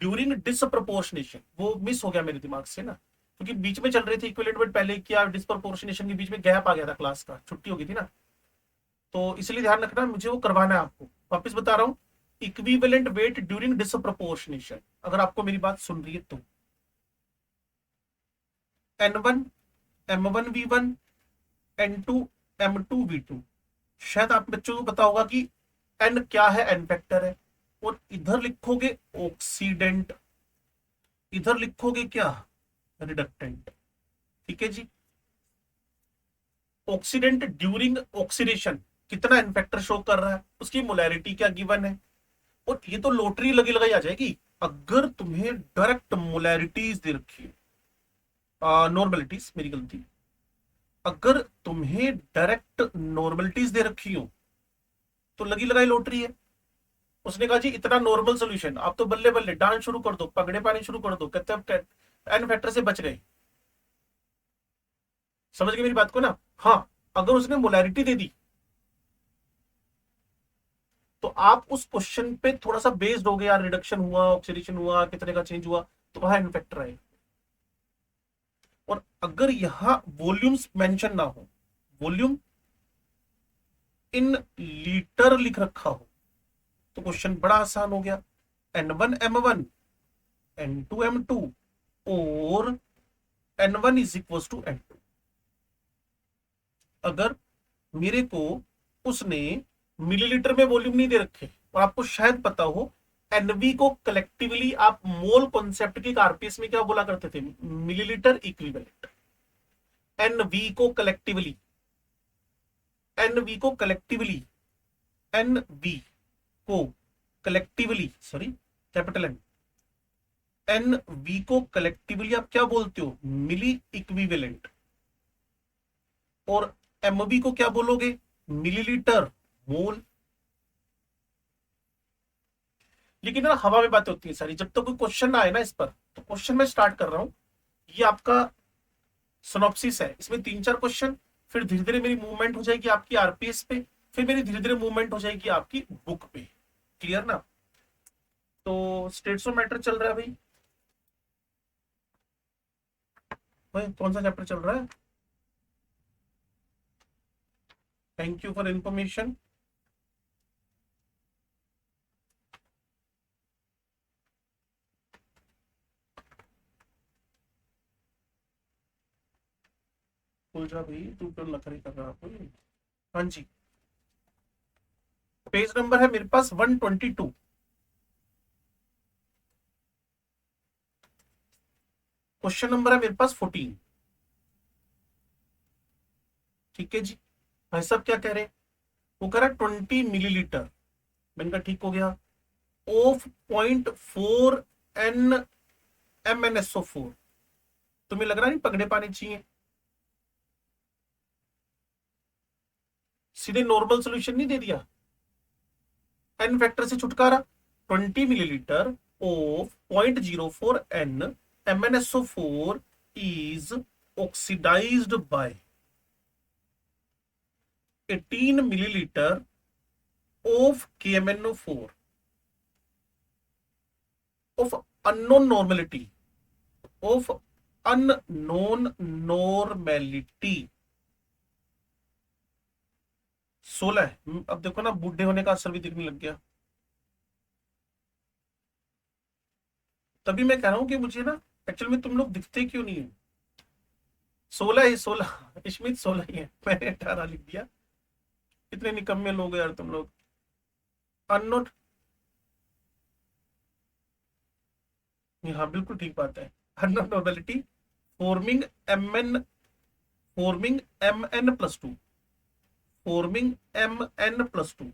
ड्यूरिंग डिसप्रपोर्शनेशन वो मिस हो गया मेरे दिमाग से ना, क्योंकि बीच में चल रहे थे इक्विवेलेंट वेट पहले किया, डिसप्रपोर्शनेशन के बीच में गैप आ गया था, क्लास का छुट्टी हो गई थी ना, तो इसलिए ध्यान रखना, मुझे वो करवाना है आपको। वापस बता रहा हूँ, इक्विवेलेंट वेट ड्यूरिंग डिसप्रपोर्शनेशन, अगर आपको मेरी बात सुन रही है तो N1 M1 V1 N2 M2 V2। शायद आप बच्चों को पता होगा कि N क्या है, N फैक्टर है, और इधर लिखोगे ऑक्सीडेंट, इधर लिखोगे क्या, रिडक्टेंट। ठीक है जी। ऑक्सीडेंट ड्यूरिंग ऑक्सीडेशन कितना N फैक्टर शो कर रहा है, उसकी मोलैरिटी क्या गिवन है, और ये तो लॉटरी लगी लगाई आ जाएगी अगर तुम्हें डायरेक्ट मोलैरिटीज दे रखी है, नॉर्मलिटीज मेरी गलती, अगर तुम्हें डायरेक्ट नॉर्मलिटीज दे रखी हो तो लगी लगाई लॉटरी है। उसने कहा जी इतना नॉर्मल सोल्यूशन, आप तो बल्ले बल्ले डांस शुरू कर दो, पगड़े पानी शुरू कर दो, कहते अब एन फैक्टर से बच गए। समझ गए मेरी बात को ना? हाँ, अगर उसने मोलैरिटी दे दी तो आप उस क्वेश्चन पे थोड़ा सा बेस्ड हो गए, यार रिडक्शन हुआ, ऑक्सीडेशन हुआ, कितने का चेंज हुआ, तो वहां एन फैक्टर आए। और अगर यहां वॉल्यूम्स मेंशन ना हो, वॉल्यूम इन लीटर लिख रखा हो, तो क्वेश्चन बड़ा आसान हो गया, N1 M1 N2 M2 और N1 is equal to N2। अगर मेरे को उसने मिलीलीटर में वॉल्यूम नहीं दे रखे, और आपको शायद पता हो एनवी को कलेक्टिवली आप मोल कॉन्सेप्ट के आरपीएस में क्या बोला करते थे, मिलीलीटर इक्विवेलेंट। एनवी को कलेक्टिवली, एनवी को कलेक्टिवली, एनवी को collectively, sorry capital N, N V को कलेक्टिवली आप क्या बोलते हो, मिली इक्विवेलेंट, और एमबी को क्या बोलोगे, मिलीलीटर मोल। लेकिन ना हवा में बातें होती है सारी, जब तक कोई क्वेश्चन ना आए ना इस पर, तो क्वेश्चन मैं स्टार्ट कर रहा हूं, ये आपका सिनॉप्सिस है, इसमें 3-4 क्वेश्चन, फिर धीरे धीरे मेरी मूवमेंट हो जाएगी आपकी आरपीएस पे, फिर मेरी धीरे धीरे मूवमेंट हो जाएगी आपकी बुक पे। क्लियर ना? तो स्टेट्स ऑफ मैटर चल रहा है भाई, भाई कौन सा चैप्टर चल रहा है? Thank you for information. खुल जा भाई, तू क्यों नखरे कर रहा है? हाँ जी, पेज नंबर है मेरे पास 122। क्वेश्चन नंबर है मेरे पास 14। ठीक है जी। भाई साहब क्या कह रहे हैं, वो कह रहा है 20 मिलीलीटर, मैंने कहा ठीक हो गया, ऑफ 0.4 MnSO4। तुम्हें लग रहा नहीं पगड़े पानी चाहिए, सीधे नॉर्मल सोल्यूशन नहीं दे दिया, एन फैक्टर से छुटकारा। 20 millilitre of 0.04 MnSO4 is oxidised by 18 millilitre of KMnO4 of unknown normality, of unknown normality 16। अब देखो ना, बूढ़े होने का असर भी दिखने लग गया। तभी मैं कह रहा हूं कि मुझे ना एक्चुअल में तुम लोग दिखते क्यों नहीं है। 16 ही 16, स्मिथ 16 ही है, मैंने 18 लिख दिया। कितने निकम्मे लोग यार तुम लोग। अननोन, हाँ बिल्कुल ठीक बात है। Unknown normality forming M forming Mn+2, forming Mn+2।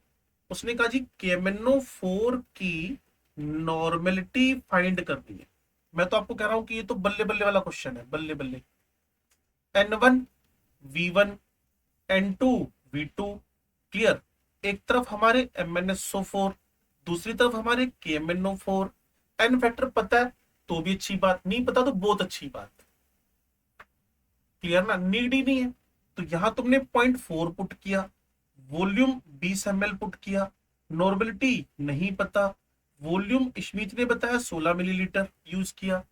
उसने कहा जी KMnO4 की नॉर्मेलिटी फाइंड करनी है। मैं तो आपको कह रहा हूं कि ये तो बल्ले बल्ले वाला क्वेश्चन है, बल्ले बल्ले। N1 V1 N2 V2, clear. एक तरफ हमारे MnSO4, दूसरी तरफ हमारे KMnO4। एन फैक्टर पता है, तो भी अच्छी बात, नहीं पता तो बहुत अच्छी बात। क्लियर ना, नीड ही नहीं है। तो यहां तुमने 0.4 पुट किया, वॉल्यूम 20 ml पुट किया, नॉर्मलिटी नहीं पता, वॉल्यूम स्मिथ ने बताया 16 मिलीलीटर यूज किया,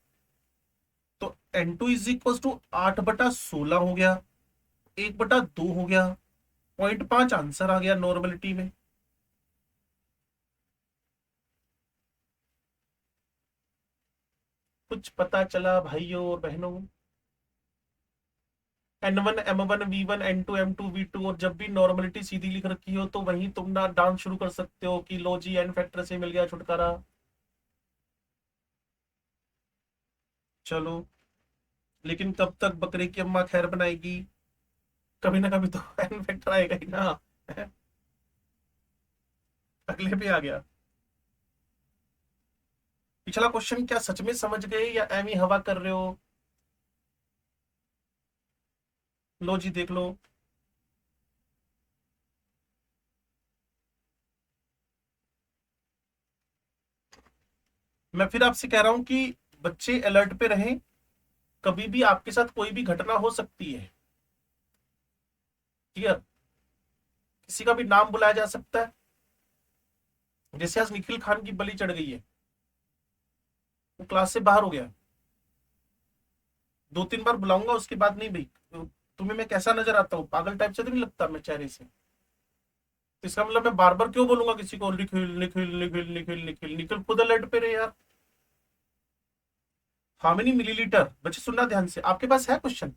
तो N2 इज इक्वल टू 8/16 हो गया, 1/2 हो गया, 0.5 आंसर आ गया नॉर्मलिटी में। कुछ पता चला भाइयों और बहनों? N1 M1 V1 N2 M2 V2, और जब भी नॉर्मलिटी सीधी लिख रखी हो तो वहीं तुम ना डांस शुरू कर सकते हो कि लो जी एन फैक्टर से मिल गया छुटकारा। चलो, लेकिन कब तक बकरे की अम्मा खैर बनाएगी? कभी ना कभी तो एन फैक्टर आएगा ही ना। अगले पे आ गया। पिछला क्वेश्चन क्या सच में समझ गए या एमी हवा कर रहे हो? लो जी देख लो। मैं फिर आपसे कह रहा हूं कि बच्चे अलर्ट पे रहें, कभी भी आपके साथ कोई भी घटना हो सकती है। क्लियर? किसी का भी नाम बुलाया जा सकता है। जैसे आज निखिल खान की बलि चढ़ गई है, वो क्लास से बाहर हो गया, 2-3 बार बुलाऊंगा उसके बाद नहीं भाई। तो तुम्हें मैं कैसा नजर आता हूँ? पागल टाइप से तो नहीं लगता मैं चेहरे से? तो इसका मतलब मैं बार बार क्यों बोलूंगा किसी को निखिल निखिल निखिल निखिल निखिल? निखिल खुद अलर्ट पे रहे यार। How many millilitre? बच्चे सुनना ध्यान से, आपके पास है क्वेश्चन,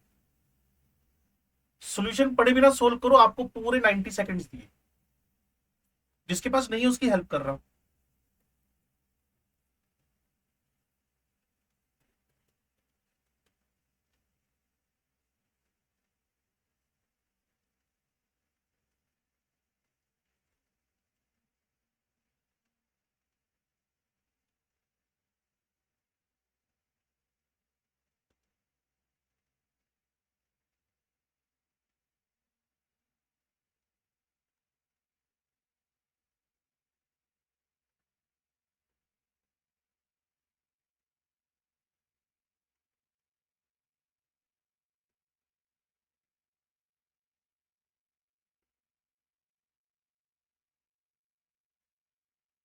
सॉल्यूशन पढ़े बिना सोल्व करो, आपको पूरे 90 सेकंड्स दिए। जिसके पास नहीं है उसकी हेल्प कर रहा हूं।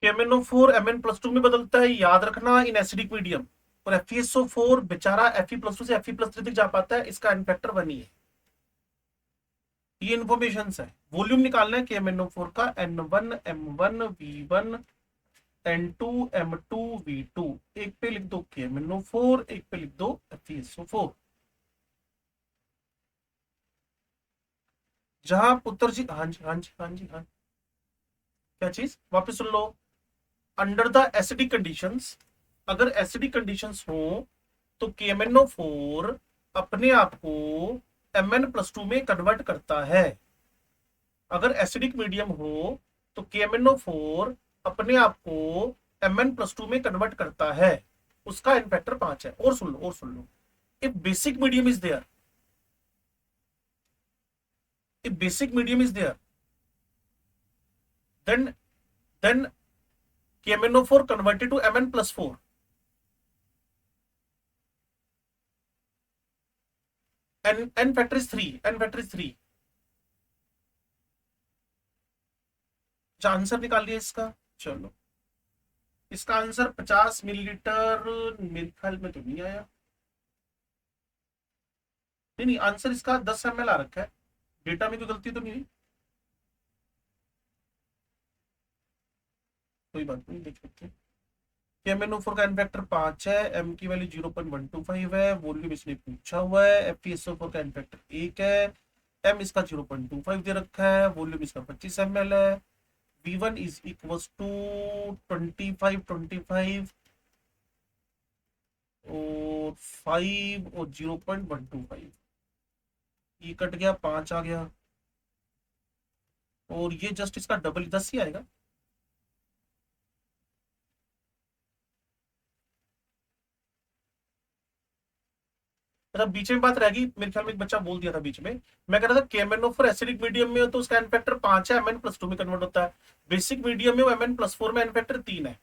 KMnO4 Mn+2 में बदलता है, याद रखना, इन एसिडिक मीडियम। और FeSO4 बेचारा Fe+2 से Fe+3 तक जा पाता है, इसका इन्फेक्टर 1 ही है। ये इन्फॉर्मेशन है। वॉल्यूम निकालना है KMnO4 का, N1 M1 V1 N2 M2 V2। एक पे लिख दो KMnO4, एक पे लिख दो FeSO4। जहां पुत्र जी, हाँ जी हाँ जी हाँ जी हाँ, क्या चीज वापस सुन लो। अंडर द एसिडिक कंडीशंस, अगर एसिडिक कंडीशंस हो तो KMnO4 अपने आप को Mn+2 में कन्वर्ट करता है। अगर एसिडिक मीडियम हो तो KMnO4 अपने आप को Mn+2 में कन्वर्ट करता है, उसका इन्फेक्टर 5 है। और सुन लो, और सुन लो, if basic medium is there, if basic medium is there, then then KMnO4 converted to Mn+4, and n factor is 3, n factor is 3। अच्छा, आंसर निकाल लिया इसका। चलो, इसका आंसर 50 मिलीलीटर मेरे ख्याल में तो नहीं आया। नहीं नहीं, आंसर इसका 10 ml आ रखा है, डेटा में कोई गलती तो नहीं हुई? कोई बात नहीं, देख लेते हैं। KMnO4 का इन्फेक्टर 5 है, एम की वैल्यू 0.125 है, वॉल्यूम इसने पूछा हुआ है। FeSO4 का इन्फेक्टर 1 है, एम इसका 0.25 दे रखा है, वॉल्यूम इसका 25 ml है। V1 इज इक्वल्स टू 25 और 5 और 0.125, ये कट गया, 5 आ गया, और ये जस्ट इसका डबल 10 ही आएगा। अच्छा, बीच में बात रह गई, मेरे ख्याल में एक बच्चा बोल दिया था बीच में। मैं कह रहा था KMnO4 एसिडिक मीडियम में हो तो उसका इन्फेक्टर 5 है, Mn+2 में कन्वर्ट होता है। बेसिक मीडियम में Mn+4 में इन्फेक्टर 3 है।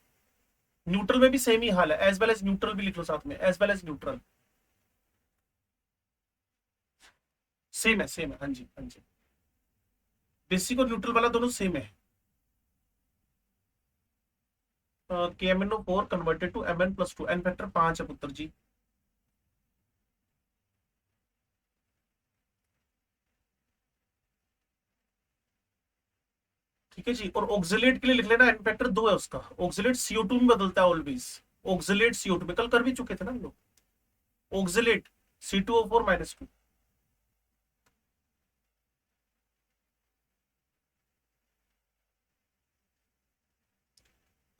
न्यूट्रल में भी सेम ही हाल है, एज वेल एज न्यूट्रल भी लिख लो साथ में, as well as neutral same है, हाँ जी हाँ जी। बेसिक और न्यूट्रल वाला दोनों सेम है। K M N O four converted to M N plus two, N factor 5 है पुत्र जी। ठीक है जी। और ऑक्सिलेट के लिए लिख लेना, एन फैक्टर 2 है उसका, ऑक्सिलेट CO2 में बदलता है ऑलवेज, ऑक्सिलेट CO2 में कल कर भी चुके थे ना हम लोग, oxalate C2O4 - 2।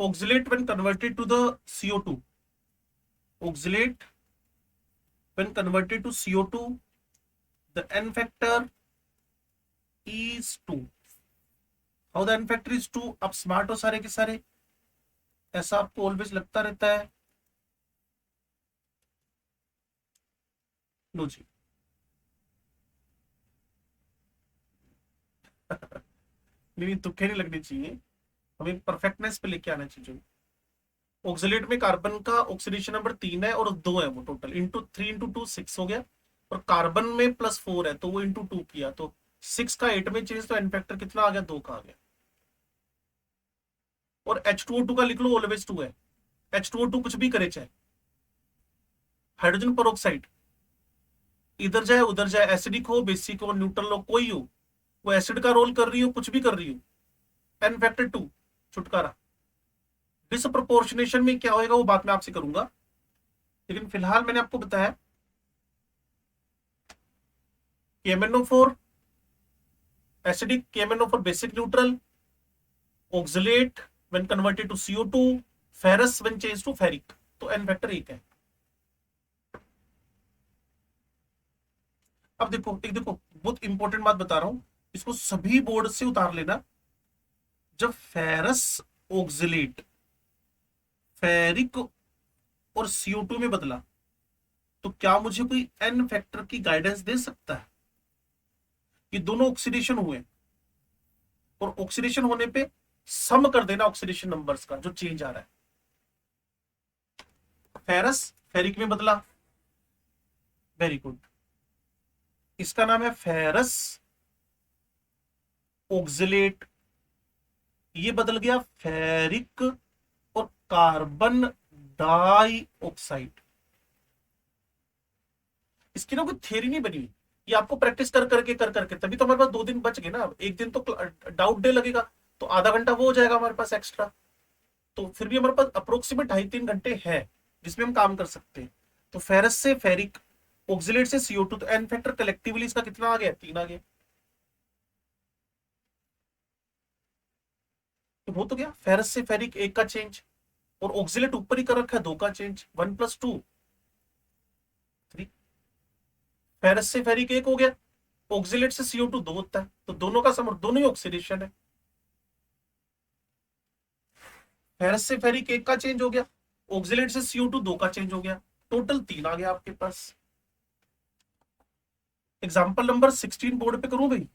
Oxalate when converted to the CO2, oxalate when converted to CO2 the n factor is 2। How the n factor is 2? आप स्मार्ट हो सारे के सारे, ऐसा आपको ऑलवेज लगता रहता है। लो जी नहीं, तुक्के नहीं लगनी चाहिए, हमें परफेक्टनेस पे लेके आना चाहिए। ऑक्सिलेट में कार्बन का ऑक्सीडेशन नंबर 3 है और 2 है, वो टोटल इंटू 3 × 2 6 हो गया, और कार्बन में +4 है तो वो ×2 किया, तो 6 का 8 में चेंज, तो एन फैक्टर कितना आ गया, 2 का आ गया। और H2O2 का लिख लो, ऑलवेज 2 है। H2O2 कुछ भी करे चाहे, हाइड्रोजन पेरोक्साइड इधर जाए उधर जाए, एसिडिक हो बेसिक हो न्यूट्रल हो कोई हो, वो एसिड का रोल कर रही हो कुछ भी कर रही हो, एन फैक्टर 2 छुटकारा। डिसप्रोपोर्शनेशन में क्या होएगा वो बात मैं आपसे करूंगा, लेकिन फिलहाल मैंने आपको बताया KMnO4 acidic, KMnO4 basic neutral, oxalate when converted to CO2, ferrous when change to ferric, तो एन फैक्टर 1 है। अब देखो एक देखो बहुत इंपॉर्टेंट बात बता रहा हूं, इसको सभी बोर्ड से उतार लेना। जब फेरस ऑक्सिलेट फेरिक और CO2 में बदला, तो क्या मुझे कोई एन फैक्टर की गाइडेंस दे सकता है? ये दोनों ऑक्सीडेशन हुए, और ऑक्सीडेशन होने पे सम कर देना ऑक्सीडेशन नंबर्स का जो चेंज आ रहा है। फेरस फेरिक में बदला, वेरी गुड, इसका नाम है फेरस ऑक्सिलेट, ये बदल गया फेरिक और कार्बन डाई ऑक्साइड। इसकी ना कोई थ्योरी नहीं बनी हुई, ये आपको प्रैक्टिस कर करके तभी तो हमारे पास 2 दिन बच गए ना, एक दिन तो डाउट डे लगेगा, तो आधा घंटा वो हो जाएगा हमारे पास एक्स्ट्रा, तो फिर भी हमारे पास अप्रोक्सीमेट 2.5-3 घंटे है जिसमें हम काम कर सकते हैं। तो फेरस से फेरिक, ऑक्सिलेट से CO2, तो एन फैक्टर कलेक्टिवली इसका कितना आ गया, 3 आ गया। तो वो तो गया फेरस से फेरिक 1 का चेंज, और ऑक्सिलेट ऊपर ही कर रखा है 2 का चेंज, 1 + 2 3। फेरस से फेरिक 1 हो गया, ऑक्सिलेट से CO2 2 होता है, तो दोनों का सम, दोनों ही ऑक्सीडेशन है। फेरस से फेरिक 1 का चेंज हो गया, ऑक्सिलेट से CO2 2 का चेंज हो गया, टोटल 3 आ गया आपके पास। एग्जाम्पल नंबर 16 बोर्ड पे करूं भाई,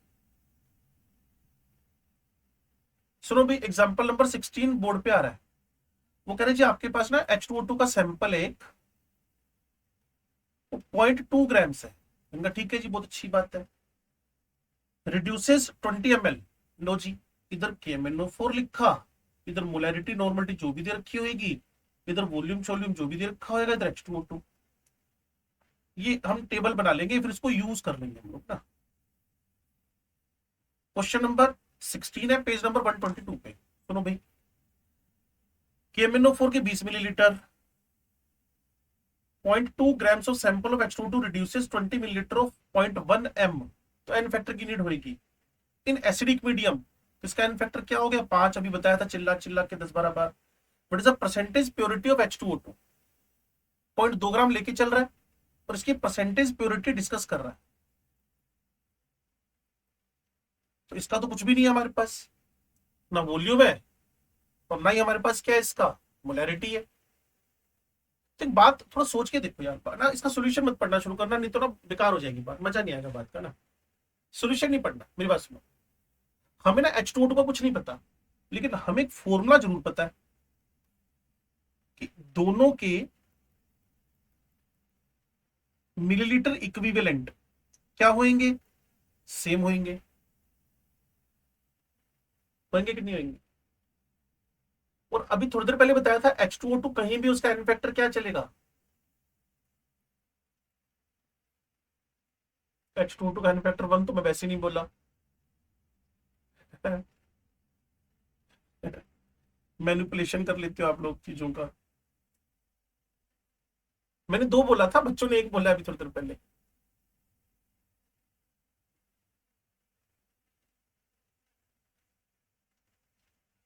सुनो भाई, एग्जाम्पल नंबर 16 बोर्ड पे आ रहा है। वो कह रहे जी आपके पास ना H2O2 का सैंपल है एक, 0.2 ग्राम्स है। इनका ठीक है जी, बहुत अच्छी बात है। रिड्यूसेस 20 ml, लो जी, इधर KMnO4 लिखा, इधर मोलैरिटी नॉर्मलिटी जो भी दे रखी होगी, इधर वॉल्यूम शोल्यूम जो भी दे रखा होगा, इधर H2O2, ये हम टेबल बना लेंगे फिर इसको यूज कर लेंगे हम लोग ना। क्वेश्चन नंबर 16 है, पेज नंबर 122 पे, सुनो भाई। KMnO4 के 20 millilitre, 0.2 grams of sample of H2O2 reduces 20 millilitre of 0.1 m, तो एन फैक्टर की नीड होगी। इन एसिडिक मीडियम, इसका एन फैक्टर क्या हो गया, 5, अभी बताया था चिल्ला चिल्ला के 10-12 बार। What is the percentage purity of H2O2, 0.2 gram लेके चल रहा है, और इसकी परसेंटेज प्योरिटी डिस्कस कर रहा है, तो इसका तो कुछ भी नहीं है हमारे पास, ना वॉल्यूम है और ना ही हमारे पास क्या है, इसका मोलैरिटी है। तो एक बात थोड़ा सोच के देखो यार ना, इसका सोल्यूशन मत पढ़ना शुरू करना, नहीं तो ना बेकार हो जाएगी बात, मजा नहीं आएगा बात का ना। सोल्यूशन नहीं पढ़ना, मेरी बात सुनो। हमें ना H2O2 का कुछ नहीं पता, लेकिन हमें एक फॉर्मूला जरूर पता है। कि दोनों के मिलीलीटर इक्विवेलेंट क्या होंगे, सेम होंगे होंगे कि नहीं होंगे। और अभी थोड़ी देर पहले बताया था H2O2 कहीं भी उसका एन फैक्टर क्या चलेगा, H2O2 का एन फैक्टर 1, तो मैं वैसे नहीं बोला। मैनिपुलेशन कर लेते हो आप लोग चीजों का। मैंने दो बोला था, बच्चों ने एक बोला अभी थोड़ी देर पहले।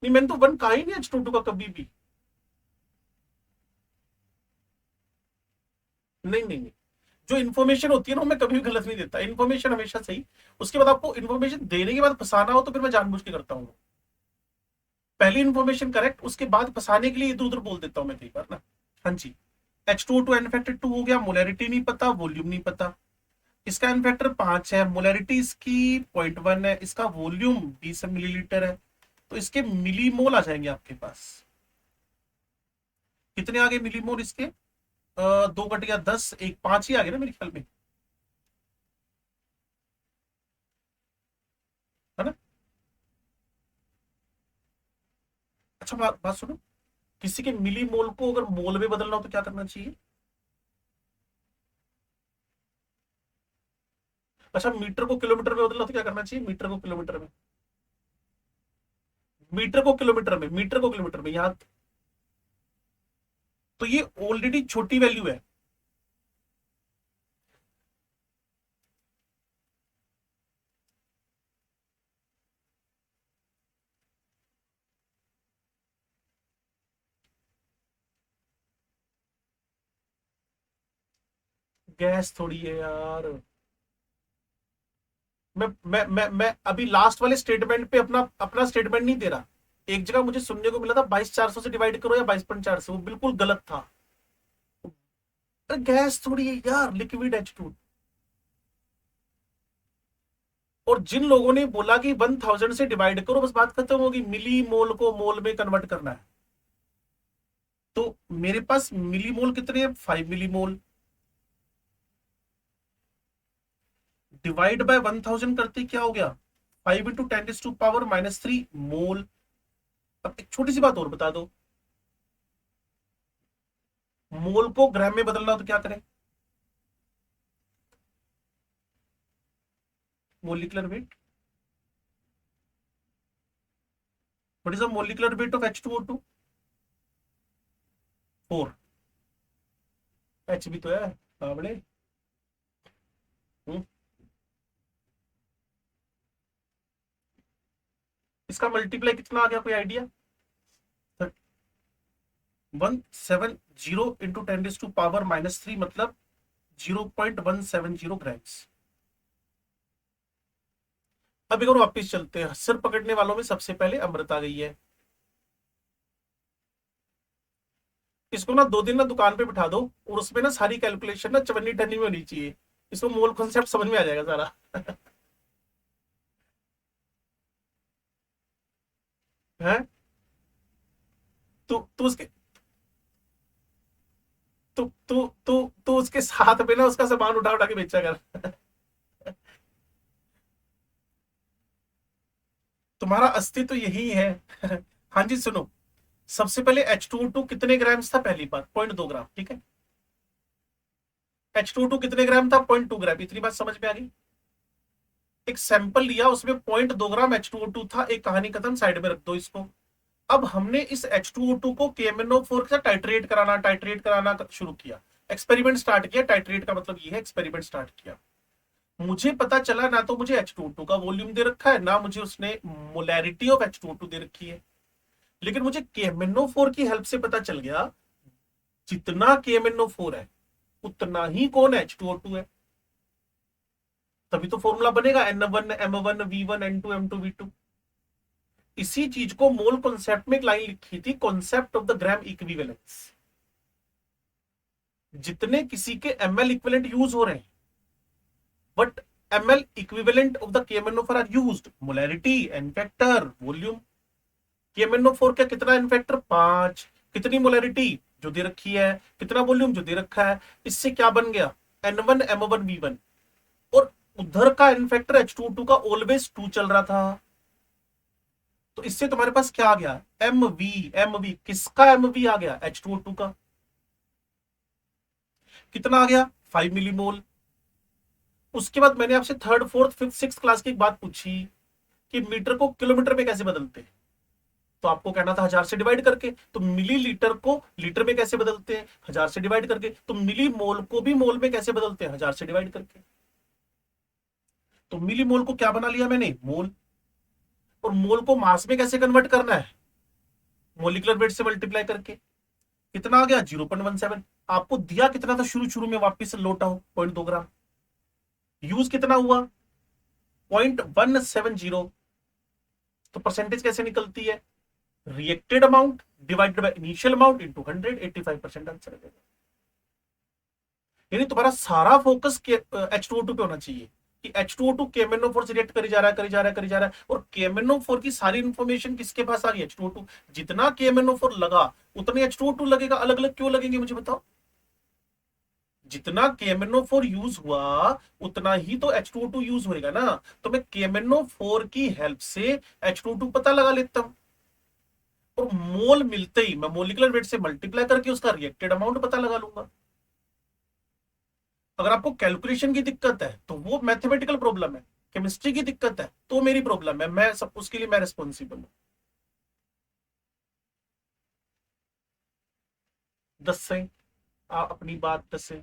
नहीं, मैंने तो वन कहा ही नहीं H2O2 का कभी भी। नहीं नहीं नहीं, जो इन्फॉर्मेशन होती है ना, मैं कभी भी गलत नहीं देता, इन्फॉर्मेशन हमेशा सही। उसके बाद आपको इन्फॉर्मेशन देने के बाद फंसाना हो तो फिर मैं जानबूझ के करता हूँ। पहली इन्फॉर्मेशन करेक्ट, उसके बाद फंसाने के लिए इधर उधर बोल देता हूँ मैं कई बार ना। हाँ जी। H2O2 एनफैक्टर 2 हो गया, मोलैरिटी नहीं पता, वॉल्यूम नहीं पता। इसका एनफैक्टर 5 है, मोलैरिटी इसकी 0.1 है, इसका वॉल्यूम 20 मिलीलीटर है। तो इसके मिलीमोल आ जाएंगे आपके पास। कितने आ गए मिलीमोल इसके? 2/10, एक 5 ही आ गए ना मेरे ख्याल में, है ना। अच्छा, बात बात सुनो, किसी के मिलीमोल को अगर मोल में बदलना हो तो क्या करना चाहिए? अच्छा, मीटर को किलोमीटर में बदलना हो तो क्या करना चाहिए? मीटर को किलोमीटर में, मीटर को किलोमीटर में, मीटर को किलोमीटर में, यहाँ। तो ये ऑलरेडी छोटी वैल्यू है। गैस थोड़ी है यार। मैं अभी लास्ट वाले स्टेटमेंट पे अपना अपना स्टेटमेंट नहीं दे रहा। एक जगह मुझे सुनने को मिला था 22,400 से डिवाइड करो या 22,400, वो बिल्कुल गलत था। अरे गैस थोड़ी है यार, लिक्विड H2। और जिन लोगों ने बोला कि 1000 से डिवाइड करो बस बात खत्म होगी, मिली मोल को मोल में कन्वर्ट करना है। तो मेरे पास मिली मोल कितने हैं? 5 मिली मोल। डिवाइड बाय 1000 करते क्या हो गया? 5 × 10⁻³ मोल। अब एक छोटी सी बात और बता दो, मोल को ग्राम में बदलना हो तो क्या करें? Molecular weight. What is the molecular weight of H2O2? 4। H भी तो है बावड़े। हम्म, इसका मल्टीप्लाई कितना आ गया, कोई आइडिया? 170 × 10⁻³ मतलब 0.170 ग्राम्स। अब एक और वापिस चलते हैं, सिर पकड़ने वालों में सबसे पहले अमृत आ गई है। इसको ना 2 दिन ना दुकान पे बिठा दो, और उसमें ना सारी कैलकुलेशन ना चवन्नी टन्नी में होनी चाहिए। इसको मोल कॉन्सेप्ट समझ में आ जाएगा सारा। है। तू उसके तू उसके साथ में ना उसका सामान उठा उठा के बेचा कर। तुम्हारा अस्तित्व यही है। हाँ जी, सुनो। सबसे पहले H2O2 कितने ग्राम्स था, पहली बात 0.2 ग्राम, ठीक है। H2O2 कितने ग्राम था? 0.2 ग्राम, इतनी बात समझ में आ गई। एक सैंपल लिया, उसमें 0.2 ग्राम H2O2 था, एक कहानी खत्म, साइड में रख दो इसको। अब हमने इस H2O2 को KMnO4 से टाइट्रेट कराना शुरू किया। एक्सपेरिमेंट स्टार्ट किया, टाइट्रेट का मतलब ये है एक्सपेरिमेंट स्टार्ट किया। मुझे पता चला ना तो मुझे H2O2 का वॉल्यूम दे रखा है, ना मुझे उसने मोलैरिटी ऑफ H2O2 दे रखी है। लेकिन मुझे KMnO4 की हेल्प से पता चल गया, जितना KMnO4 है उतना ही कौन है, H2O2 है। तभी तो फॉर्मूला बनेगा N1 M1 V1 N2 M2 V2। इसी चीज को मोल कॉन्सेप्ट में एक लाइन लिखी थी, concept of the gram equivalence. जितने किसी के ml इक्विवेलेंट यूज हो रहे हैं, but ml equivalent of the KMnO4 are used, molarity, N factor, volume. KMnO4 का कितना एन फैक्टर? 5। कितनी मोलैरिटी जो दे रखी है, कितना वॉल्यूम जो दे रखा है, इससे क्या बन गया N1 M1 V1। और उधर का एन फैक्टर H2O2 का ऑलवेज 2 चल रहा था, तो इससे तुम्हारे पास क्या आ गया एम वी किसका MV आ गया H2O2 का। कितना आ गया 5 मिलीमोल। उसके बाद मैंने आपसे third fourth fifth six class की एक बात पूछी कि मीटर को किलोमीटर में कैसे बदलते हैं, तो आपको कहना था 1000 से डिवाइड करके। तो मिली लीटर को लीटर में कैसे बदलते हैं 1000 से डिवाइड करके। तो मिली मोल को भी मोल में कैसे बदलते हैं 1000 से डिवाइड करके। तो मिली मोल को क्या बना लिया मैंने मोल। और मोल को मास में कैसे कन्वर्ट करना है मोलिकुलर वेट से मल्टीप्लाई करके। कितना आ गया 0.17। आपको दिया कितना था शुरू शुरू में, वापिस से लौट आओ 0.2 ग्राम। यूज कितना हुआ 0.170। तो परसेंटेज कैसे निकलती है reacted amount divided by initial amount into 100, 85% answer है। यानी तुम्हारा सारा फोकस H2O2 पे होना चाहिए कि H2O2 KMnO4 से रिएक्ट करी जा रहा है, करी जा रहा है, करी जा रहा है। और KMnO4 की सारी इंफॉर्मेशन किसके पास आ रही है H2O2। जितना KMnO4 लगा उतने H2O2 लगेगा। अलग अलग क्यों लगेंगे मुझे बताओ। जितना KMnO4 यूज हुआ उतना ही तो H2O2 यूज होएगा ना। तो मैं KMnO4 की हेल्प से H2O2 पता लगा लेता हूं। और मोल मिलते ही मैं मोलिकुलर वेट से मल्टीप्लाई करके उसका रिएक्टेड अमाउंट पता लगा लूंगा। अगर आपको कैलकुलेशन की दिक्कत है तो वो मैथमेटिकल प्रॉब्लम है, केमिस्ट्री की दिक्कत है तो मेरी प्रॉब्लम है, मैं सब उसके लिए मैं रिस्पॉन्सिबल हूं। 10 से अपनी बात 10 से।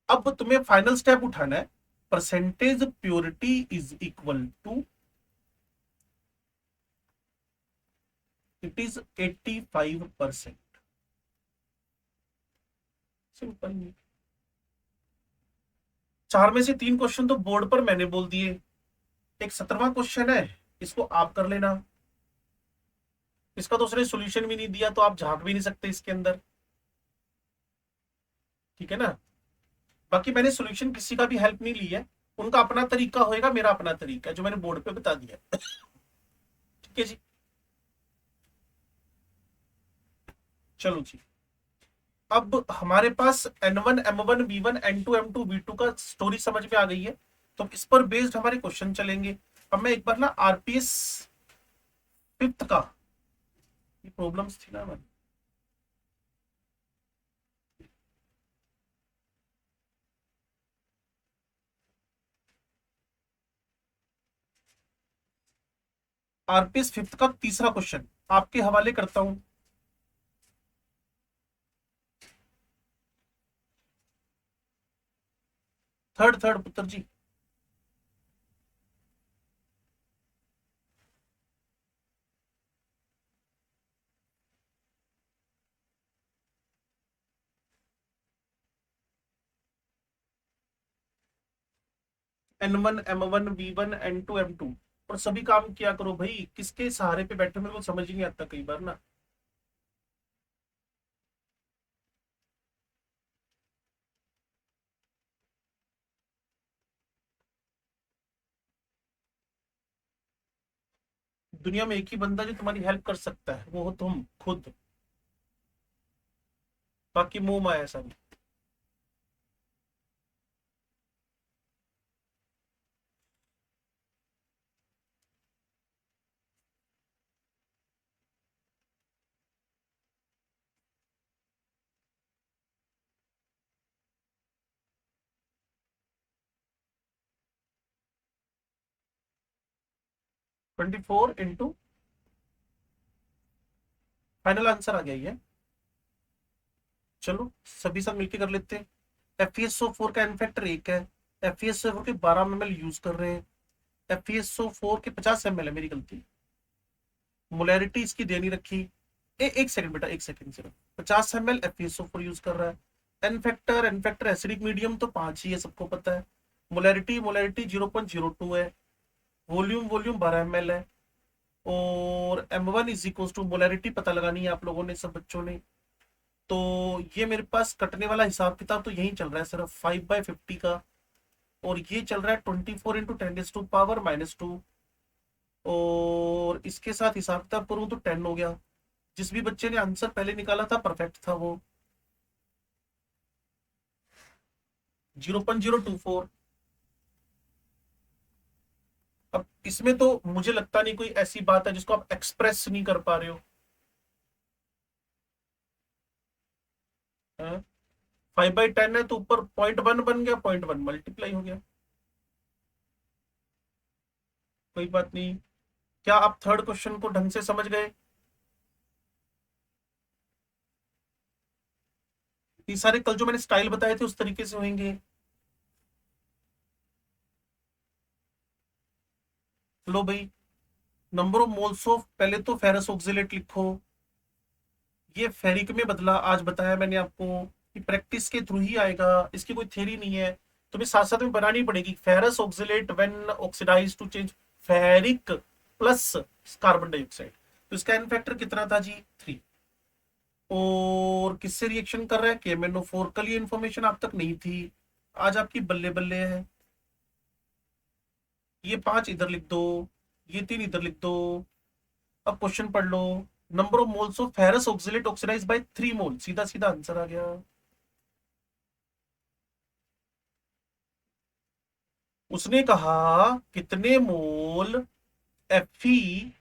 अब तुम्हें फाइनल स्टेप उठाना है। Percentage purity is equal to it is 85%। Simple. चार में से तीन क्वेश्चन तो बोर्ड पर मैंने बोल दिए। एक 17वां क्वेश्चन है, इसको आप कर लेना। इसका तो उसने सोल्यूशन भी नहीं दिया तो आप झांक भी नहीं सकते इसके अंदर, ठीक है ना। बाकी मैंने सोल्यूशन किसी का भी हेल्प नहीं ली है, उनका अपना तरीका होएगा, मेरा अपना तरीका है जो मैंने बोर्ड पे बता दिया। ठीक है जी। चलो जी। अब हमारे पास N1 M1 V1 N2 M2 V2 का स्टोरी समझ में आ गई है। तो इस पर बेस्ड हमारे क्वेश्चन चलेंगे। अब मैं एक बार ना आरपीएस फिफ्थ का, ये प्रॉब्लम्स थी ना हमारी। आरपीएस फिफ्थ का तीसरा क्वेश्चन आपके हवाले करता हूं। थर्ड थर्ड पुत्र जी। N1 M1 V1 N2 M2। और सभी काम किया करो भाई, किसके सहारे पे बैठे मेरे को समझ ही नहीं आता कई बार ना। दुनिया में एक ही बंदा जो तुम्हारी हेल्प कर सकता है वो हो तुम खुद, बाकी मुंह माया सब। 24 इंटू फाइनल आंसर आ गया ये। चलो सभी सब मिलके कर लेते हैं। FeSO4 का एन फैक्टर 1 है। FeSO4 के 12 ml यूज कर रहे हैं। FeSO4 के 50 ml है, मेरी गलती। मोलैरिटी इसकी देनी रखी। एक सेकंड बेटा, एक सेकंड सिर्फ। 50 ml FeSO4 यूज कर रहा है। एन फैक्टर एसिडिक मीडियम तो 5 ही है, सबको पता है। मोलैरिटी मोलैरिटी 0.02 है। वॉल्यूम वॉल्यूम 12 ml है। और M1 is equal to molarity पता लगानी है आप लोगों ने, सब बच्चों ने। तो ये मेरे पास कटने वाला हिसाब किताब तो यही चल रहा है सिर्फ 5/50 का। और ये चल रहा है 24 इंटू 10⁻⁻²। और इसके साथ हिसाब किताब करूं तो 10 हो गया। जिस भी बच्चे ने आंसर पहले निकाला था परफेक्ट था वो। 0.024। अब इसमें तो मुझे लगता नहीं कोई ऐसी बात है जिसको आप एक्सप्रेस नहीं कर पा रहे हो। 5/10 है तो ऊपर 0.1 बन गया, 0.1 मल्टीप्लाई हो गया। कोई बात नहीं। क्या आप थर्ड क्वेश्चन को ढंग से समझ गए? ये सारे कल जो मैंने स्टाइल बताए थे उस तरीके से होंगे। लो भाई, नंबर ऑफ मोल्स ऑफ, पहले तो फेरस ऑक्सिलेट लिखो। ये फेरिक में बदला, आज बताया मैंने आपको कि प्रैक्टिस के थ्रू ही आएगा, इसकी कोई थ्योरी नहीं है। तुम्हें साथ साथ में बनानी पड़ेगी। Ferrous oxalate when oxidise to change ferric plus carbon dioxide. तो इसका एन फैक्टर कितना था जी? 3। और किससे रिएक्शन कर रहा है? KMnO4। कल ये इंफॉर्मेशन आप तक नहीं थी, आज आपकी बल्ले बल्ले है। ये 5 इधर लिख दो, ये 3 इधर लिख दो। अब क्वेश्चन पढ़ लो। Number of moles of ferrous oxalate oxidise by 3 mole, सीधा सीधा आंसर आ गया। उसने कहा कितने मोल Fe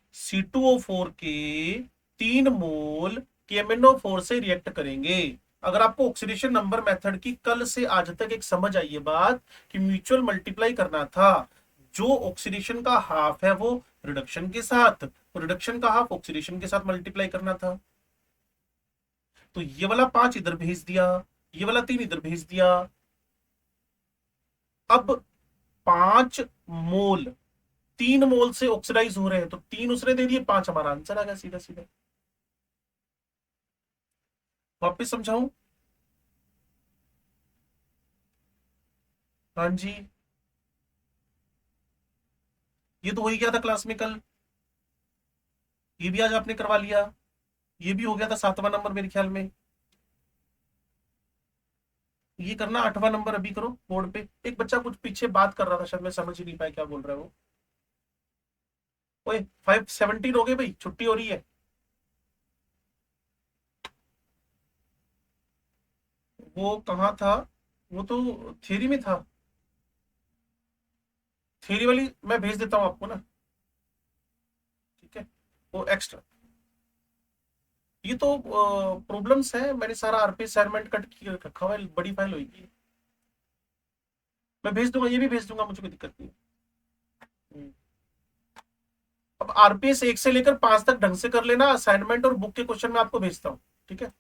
के 3 मोल KMnO4 से रिएक्ट करेंगे। अगर आपको ऑक्सीडेशन नंबर मेथड की कल से आज तक एक समझ आई है बात कि म्यूचुअल मल्टीप्लाई करना था, जो ऑक्सीडेशन का हाफ है वो रिडक्शन के साथ, रिडक्शन का हाफ ऑक्सीडेशन के साथ मल्टीप्लाई करना था। तो ये वाला 5 इधर भेज दिया, ये वाला 3 इधर भेज दिया। अब 5 मोल 3 मोल से ऑक्सीडाइज हो रहे हैं तो 3 उसने दे दिए, 5 हमारा आंसर आ गया सीधा सीधा। वापिस समझाऊं? हाँ जी। ये तो हो ही गया था क्लास में कल, ये भी आज आपने करवा लिया। ये भी हो गया था 7वां नंबर मेरे ख्याल में। ये करना 8वां नंबर अभी करो बोर्ड पे। एक बच्चा कुछ पीछे बात कर रहा था, शायद मैं समझ ही नहीं पाया क्या बोल रहा है वो। ओए 5:17 हो गए भाई, छुट्टी हो रही है। वो कहाँ था? वो तो थियरी में था। थियरी वाली मैं भेज देता हूँ आपको ना। ठीक है, वो एक्स्ट्रा। ये तो प्रॉब्लम्स है, मैंने सारा आरपी असाइनमेंट कट किया रखा हुआ है, बड़ी फाइल होगी। मैं भेज दूंगा, ये भी भेज दूंगा, मुझे कोई दिक्कत नहीं है। अब आरपीएस 1 से लेकर 5 तक ढंग से कर लेना असाइनमेंट, और बुक के क्वेश्चन में आपको भेजता हूँ। ठीक है।